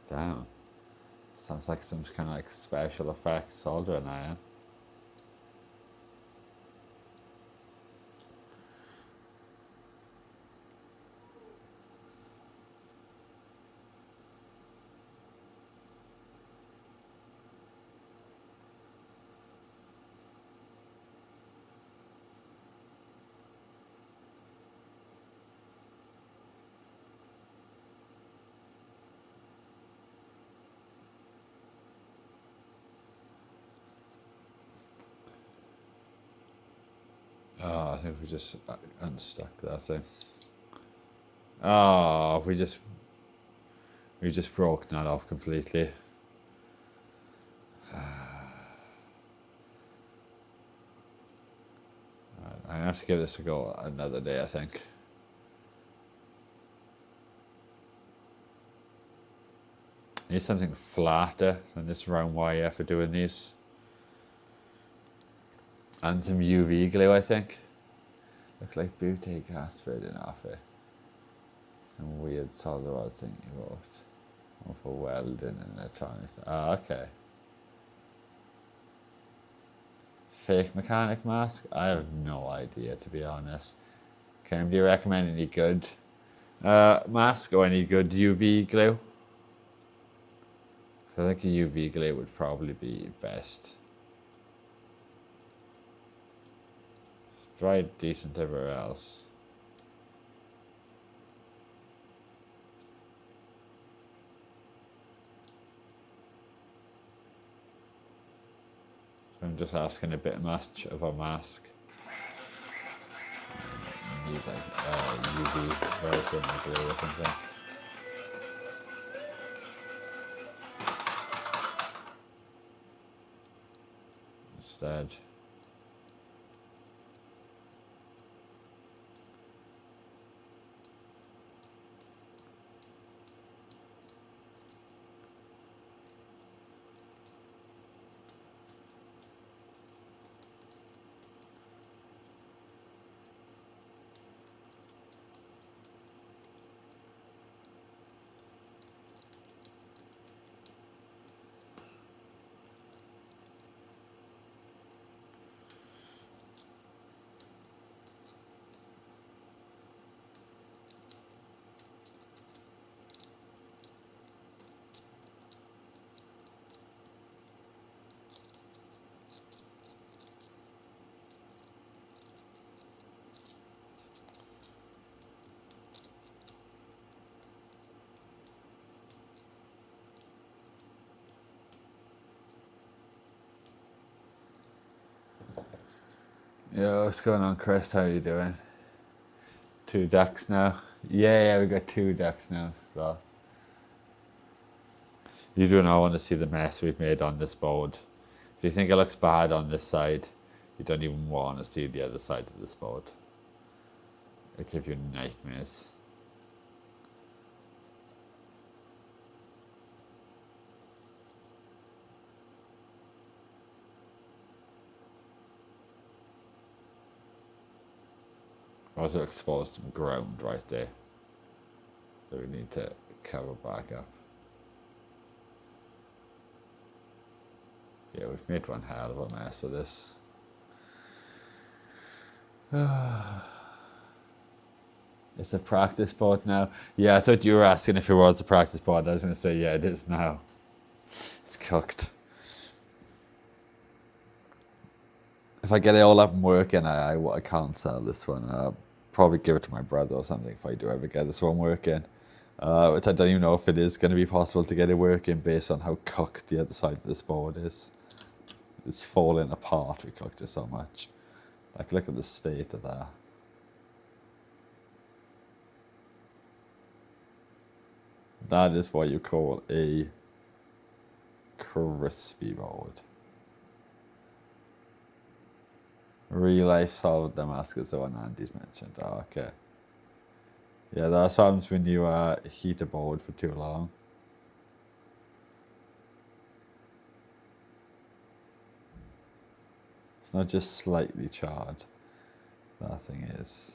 damn? Sounds like some kind of like special effect soldering iron. Oh, I think we just unstuck that thing. Oh, we just broke that off completely. I have to give this a go another day, I think. I need something flatter than this round wire for doing these. And some UV glue, I think. Looks like butane gas spreading off it. Some weird solder rod thing you bought. Or for welding and electronics. Ah, okay. Fake mechanic mask? I have no idea, to be honest. Kim, do you recommend any good mask or any good UV glue? I think a UV glue would probably be best. Dried decent everywhere else. So I'm just asking a bit much of a mask. Need like UV resin glue or something. Instead. Yo, what's going on, Chris? How you doing? 2 ducks now. Yeah, we got 2 decks now. So you do not want to see the mess we've made on this board. If you think it looks bad on this side, you don't even want to see the other side of this board. It'll give you nightmares. Also exposed some ground right there. So we need to cover back up. Yeah, we've made one hell of a mess of this. It's a practice board now. Yeah, I thought you were asking if it was a practice board. I was going to say, yeah, it is now. It's cooked. If I get it all up and working, I can't sell this one. I'll probably give it to my brother or something if I do ever get this one working. Which I don't even know if it is going to be possible to get it working based on how cooked the other side of this board is. It's falling apart. We cooked it so much. Like, look at the state of that. That is what you call a crispy board. Real life solid Damascus, the one Andy's mentioned. Oh, okay. Yeah, that's what happens when you heat a board for too long. It's not just slightly charred. That thing is.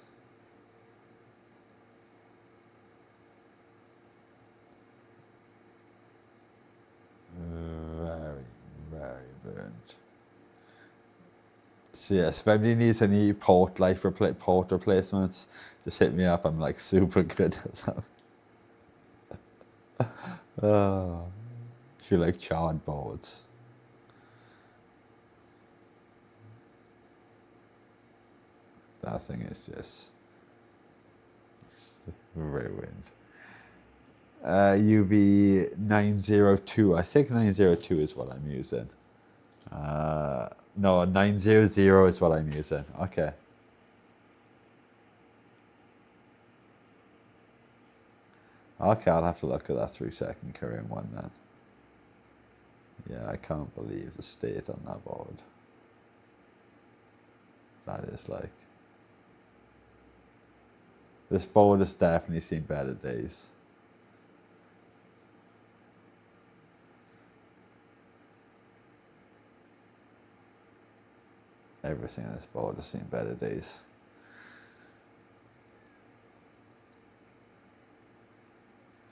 Very, very burnt. So yes, if anybody needs any port replacements, just hit me up. I'm like super good at them. If you like charred boards. That thing is just ruined. UV 902. I think 902 is what I'm using. No, 900 is what I'm using. Okay. Okay, I'll have to look at that 3-second Korean one then. Yeah, I can't believe the state on that board. That is like... This board has definitely seen better days. Everything on this board has seen better days.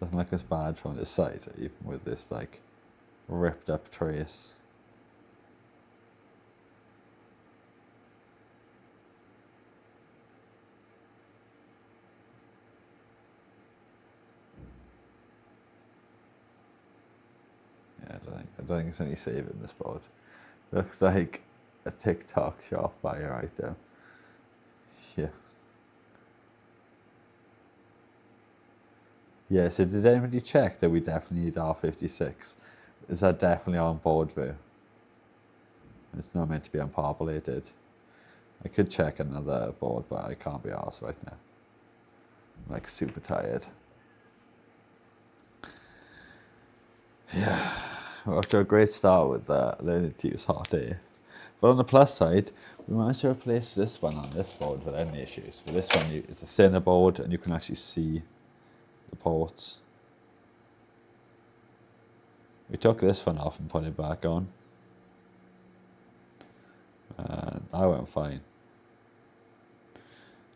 Doesn't look as bad from this side, even with this like ripped up trace. Yeah, I don't think there's any saving this board. Looks like a TikTok shop buyer right there. Yeah. Yeah, so did anybody check that we definitely need R56? Is that definitely on board view? It's not meant to be unpopulated. I could check another board, but I can't be arsed right now. I'm like super tired. Yeah, we're off to a great start with learning to use hot air. But on the plus side, we managed to replace this one on this board without any issues. For this one, it's a thinner board and you can actually see the ports. We took this one off and put it back on. And that went fine.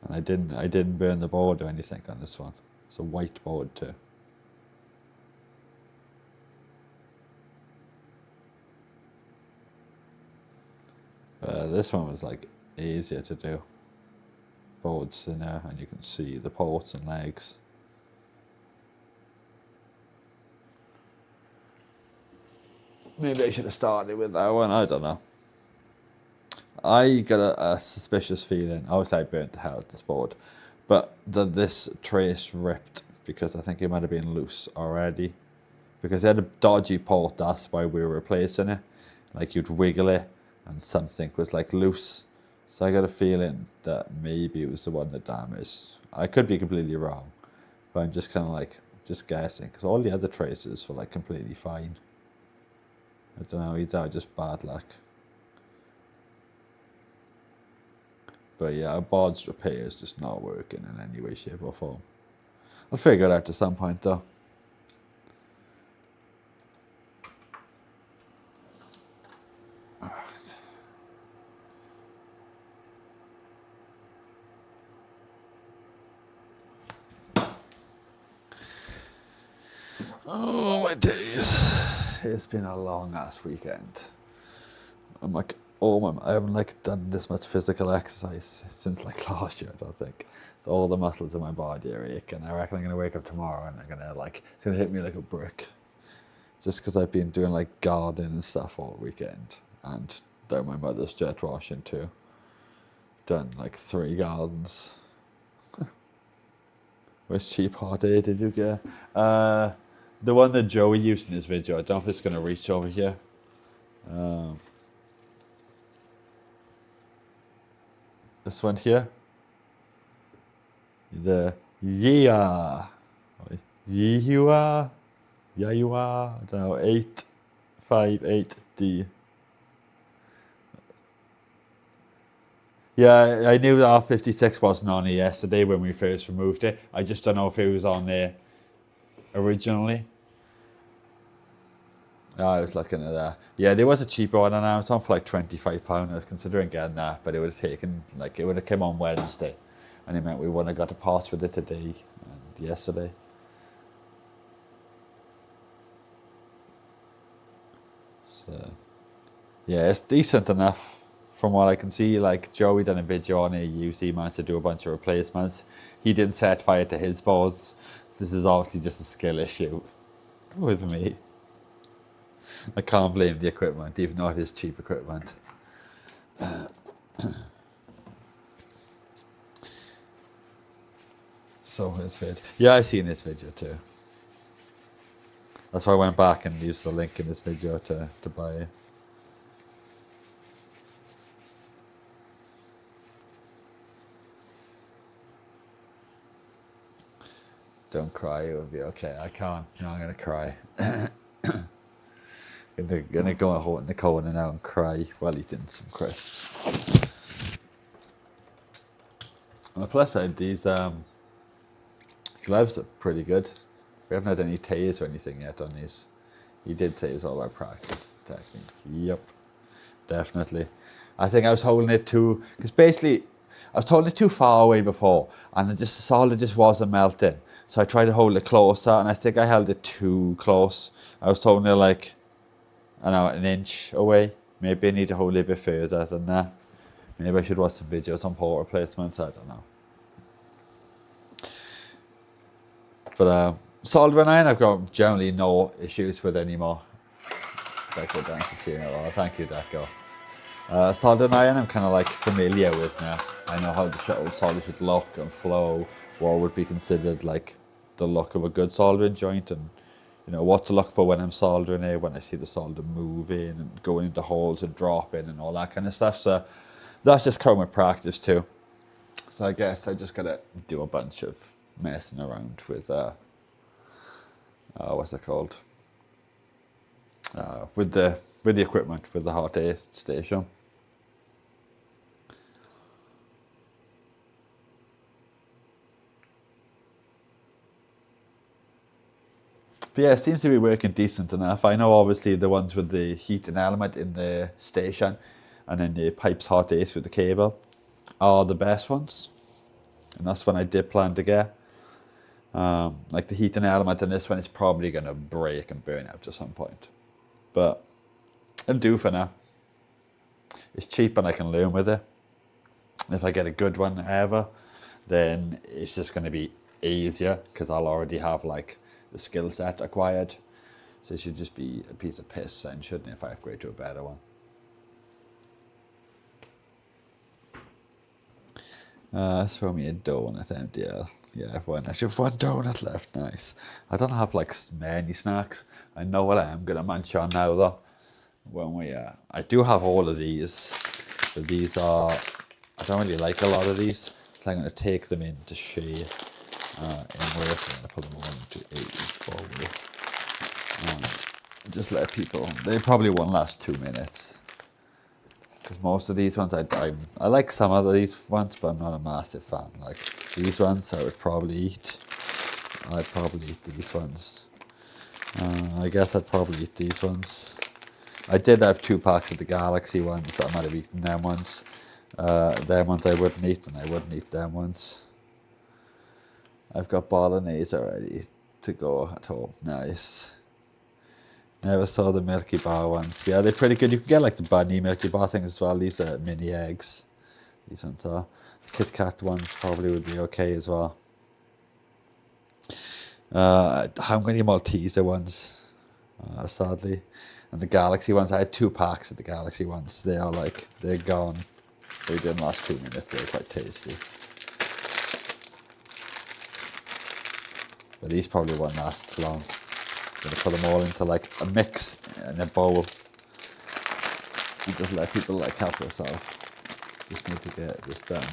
And I didn't burn the board or anything on this one. It's a white board too. This one was like easier to do. Board's thinner and you can see the ports and legs. Maybe I should have started with that one, I don't know. I got a suspicious feeling, obviously I burnt the hell out of this board, but that this trace ripped because I think it might have been loose already. Because it had a dodgy port, that's why we were replacing it. Like you'd wiggle it and something was like loose. So I got a feeling that maybe it was the one that damaged. I could be completely wrong, But I'm just kind of like, just guessing, because all the other traces were like completely fine. I don't know, either just bad luck. But yeah, Bod's repair is just not working in any way, shape or form. I'll figure it out at some point though. Oh my days. It's been a long ass weekend. I'm like, I haven't like done this much physical exercise since like last year, I don't think. So all the muscles in my body are aching. I reckon I'm gonna wake up tomorrow and it's gonna hit me like a brick. Just because I've been doing like gardening and stuff all weekend, and done my mother's jet washing too. Done like 3 gardens. Which cheap hot air did you get? The one that Joey used in his video. I don't know if it's gonna reach over here. This one here. The yeah. You are. Yeah, you are. I don't know. 858D. Yeah, I knew that R56 wasn't on it yesterday when we first removed it. I just don't know if it was on there originally. I was looking at that. Yeah, there was a cheaper one on Amazon for like £25. I was considering getting that, but it would have taken, like, it would have come on Wednesday. And it meant we wouldn't have got to parts with it today and yesterday. So, yeah, it's decent enough from what I can see. Like, Joey done a video on it. He usually managed to do a bunch of replacements. He didn't set fire to his boards. So this is obviously just a skill issue with me. I can't blame the equipment, even though it is cheap equipment. So his vid. Yeah, I seen this video too. That's why I went back and used the link in this video to buy it. Don't cry, it will be okay. I can't. No, I'm gonna cry. Gonna go out in the corner now and cry while eating some crisps. On the plus side, these gloves are pretty good. We haven't had any tears or anything yet on these. He did say it was all about practice technique. Yep, definitely. I think I was holding it too, because basically I was holding it too far away before, and the solid just wasn't melting. So I tried to hold it closer, and I think I held it too close. I was holding it like, I don't know, an inch away. Maybe I need to hold it a bit further than that. Maybe I should watch some videos on port replacements, I don't know. But soldering iron, I've got generally no issues with anymore. Deco dancing to you. Oh, thank you, Deco. Soldering iron, I'm kind of like familiar with now. I know how the solder should look and flow, what would be considered like the look of a good soldering joint, and you know what to look for when I'm soldering it, when I see the solder moving and going into holes and dropping and all that kind of stuff. So that's just come with practice too. So I guess I just gotta do a bunch of messing around with what's it called? With the equipment, with the hot air station. But yeah, it seems to be working decent enough. I know obviously the ones with the heating element in the station and then the pipes hot ace with the cable are the best ones. And that's one I did plan to get. Like the heating element in this one is probably going to break and burn out at some point. But it'll do for now. It's cheap and I can learn with it. If I get a good one ever, then it's just going to be easier because I'll already have like the skill set acquired. So it should just be a piece of piss then, shouldn't it, if I upgrade to a better one. Throw me a donut, MDL. Yeah, I should have one donut left. Nice. I don't have like many snacks. I know what I am gonna munch on now though. When we, I do have all of these, but these are, I don't really like a lot of these, so I'm gonna take them in to share in with, and put them all into 84 with. Just let people, they probably won't last 2 minutes. Because most of these ones, I like some of these ones, but I'm not a massive fan. Like these ones, I'd probably eat these ones. I guess I'd probably eat these ones. I did have 2 packs of the Galaxy ones, so I might have eaten them ones. Them ones I wouldn't eat, and I wouldn't eat them ones. I've got bolognese already to go at home. Nice. Never saw the Milky Bar ones. Yeah, they're pretty good. You can get like the bunny Milky Bar things as well. These are mini eggs. These ones are. The Kit Kat ones probably would be okay as well. How many Malteser ones? Sadly. And the Galaxy ones, I had 2 packs of the Galaxy ones. They're gone. They didn't last 2 minutes. They were quite tasty. But these probably won't last long. I'm gonna put them all into like a mix in a bowl. You just let people like help yourself. Just need to get this done.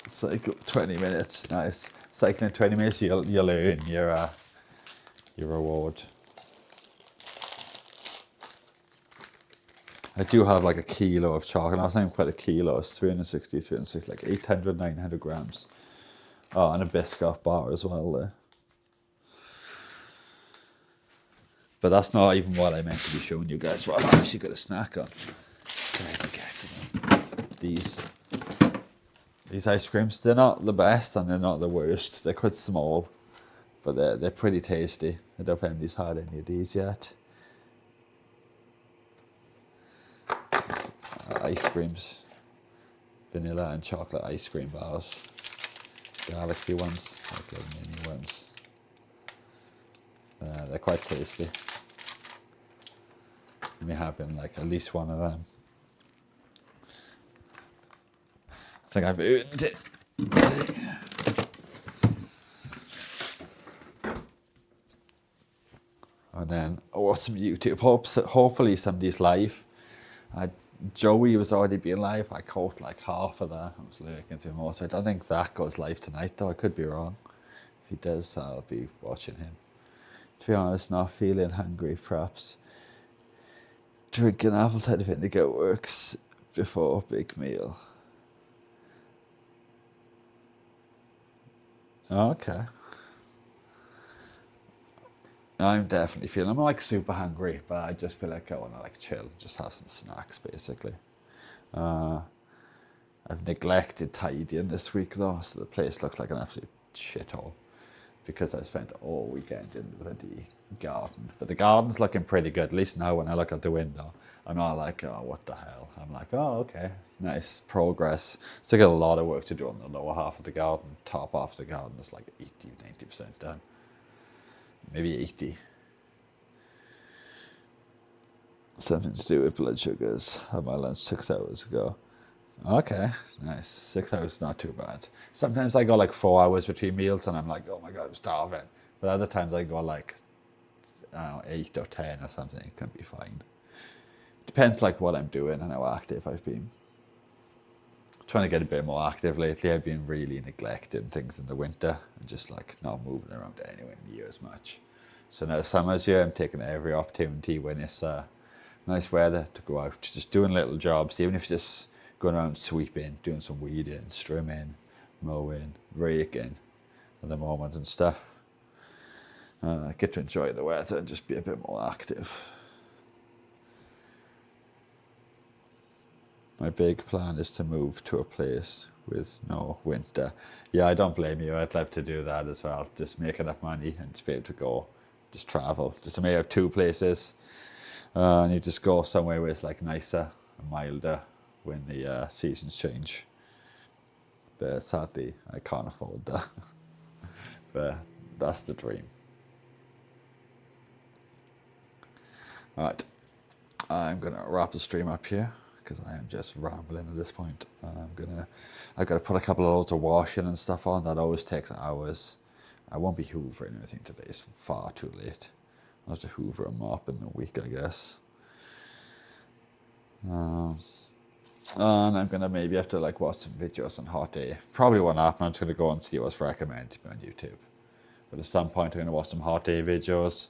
Cycle 20 minutes. Nice. Cycling 20 minutes, you'll earn your reward. I do have like a kilo of chocolate. I was saying quite a kilo. It's 360, like 800, 900 grams. Oh, and a Biscoff bar as well there. But that's not even what I meant to be showing you guys. What I've actually got a snack on. Can I even get to them? These ice creams, they're not the best and they're not the worst. They're quite small, but they're pretty tasty. I don't know if anybody's had any of these yet. Ice creams, vanilla and chocolate ice cream bars. Galaxy ones, like the mini ones. They're quite tasty. Me having like at least one of them. I think I've earned it. And then some YouTube. Hopefully somebody's live. Joey was already being live. I caught like half of that. I was looking through more. So I don't think Zach goes live tonight though. I could be wrong. If he does, I'll be watching him. To be honest, not feeling hungry perhaps. Drinking apple cider vinegar works before a big meal. Okay. I'm definitely feeling, I'm like super hungry, but I just feel like I want to like chill, just have some snacks basically. I've neglected tidying this week though, so the place looks like an absolute shithole because I spent all weekend in the bloody garden. But the garden's looking pretty good, at least now when I look out the window. I'm not like, oh, what the hell? I'm like, oh, okay, nice progress. Still got a lot of work to do on the lower half of the garden. Top half of the garden is like 80, 90% done. Maybe 80. Something to do with blood sugars. Had my lunch 6 hours ago. Okay, nice. 6 hours is not too bad. Sometimes I go like 4 hours between meals and I'm like, oh my God, I'm starving. But other times I go like, I don't know, 8 or 10 or something. It can be fine. Depends like what I'm doing and how active I've been. Trying to get a bit more active lately. I've been really neglecting things in the winter and just like not moving around anywhere near as much. So now summer's here, I'm taking every opportunity when it's nice weather to go out, just doing little jobs, even if it's just going around sweeping, doing some weeding, trimming, mowing, raking at the moment and stuff. I get to enjoy the weather and just be a bit more active. My big plan is to move to a place with no winter. Yeah, I don't blame you. I'd love to do that as well. Just make enough money and just be able to go, just travel. Just to maybe have 2 places. And you just go somewhere where it's like nicer and milder when the seasons change. But sadly, I can't afford that. But that's the dream. All right, I'm gonna wrap the stream up here because I am just rambling at this point. I've got to put a couple of loads of washing and stuff on. That always takes hours. I won't be hoovering anything today. It's far too late. I'll have to hoover and mop in a week, I guess. And I'm gonna maybe have to like watch some videos on Hot Day. Probably won't happen. I'm just gonna go and see what's recommended on YouTube. But at some point, I'm going to watch some Hot Day videos.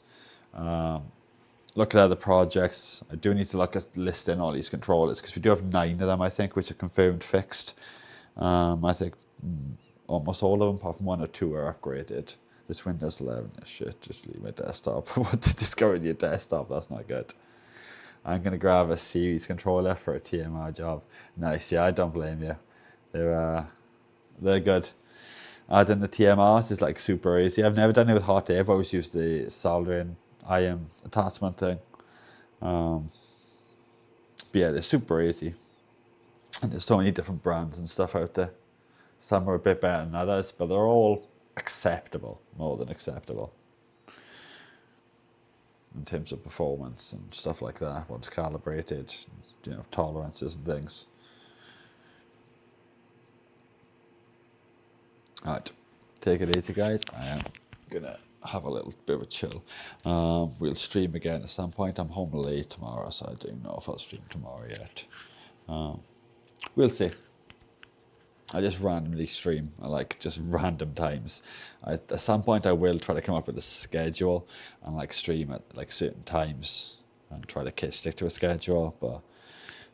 Look at other projects. I do need to look at listing all these controllers because we do have 9 of them, I think, which are confirmed fixed. I think almost all of them, apart from 1 or 2, are upgraded. This Windows 11 is shit. Just leave my desktop. What to discover your desktop? That's not good. I'm gonna grab a series controller for a TMR job. Nice, yeah, I don't blame you. They're good. Adding the TMRs is like super easy. I've never done it with Hot Day. I've always used the soldering iron attachment thing. But yeah, they're super easy. And there's so many different brands and stuff out there. Some are a bit better than others, but they're all acceptable, more than acceptable. In terms of performance and stuff like that, once calibrated, you know, tolerances and things. Alright, take it easy, guys. I am gonna have a little bit of a chill. We'll stream again at some point. I'm home late tomorrow, so I don't know if I'll stream tomorrow yet. We'll see. I just randomly stream, like just random times. At some point I will try to come up with a schedule and like stream at like certain times and try to stick to a schedule, but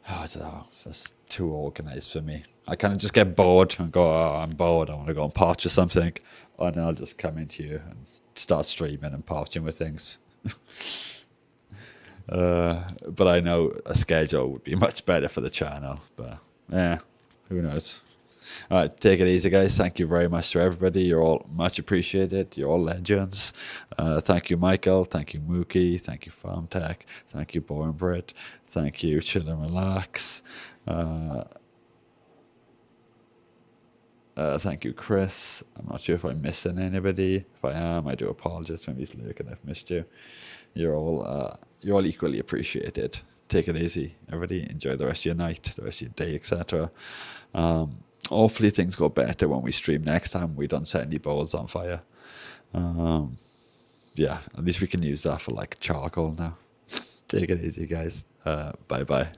I don't know, that's too organised for me. I kind of just get bored and go, oh, I'm bored, I want to go and parch or something, and then I'll just come into you and start streaming and parching with things. But I know a schedule would be much better for the channel, but yeah, who knows. All right, take it easy, guys. Thank you very much to everybody. You're all much appreciated. You're all legends. Thank you, Michael. Thank you, Mookie. Thank you, FarmTech. Thank you, Born Brit. Thank you, Chill and Relax. Thank you, Chris. I'm not sure if I'm missing anybody. If I am, I do apologize for anybody's lurking. I've missed you. You're all equally appreciated. Take it easy, everybody. Enjoy the rest of your night, the rest of your day, etc. Hopefully things go better when we stream next time. We don't set any bowls on fire. Yeah, at least we can use that for like charcoal now. Take it easy, guys. Bye-bye.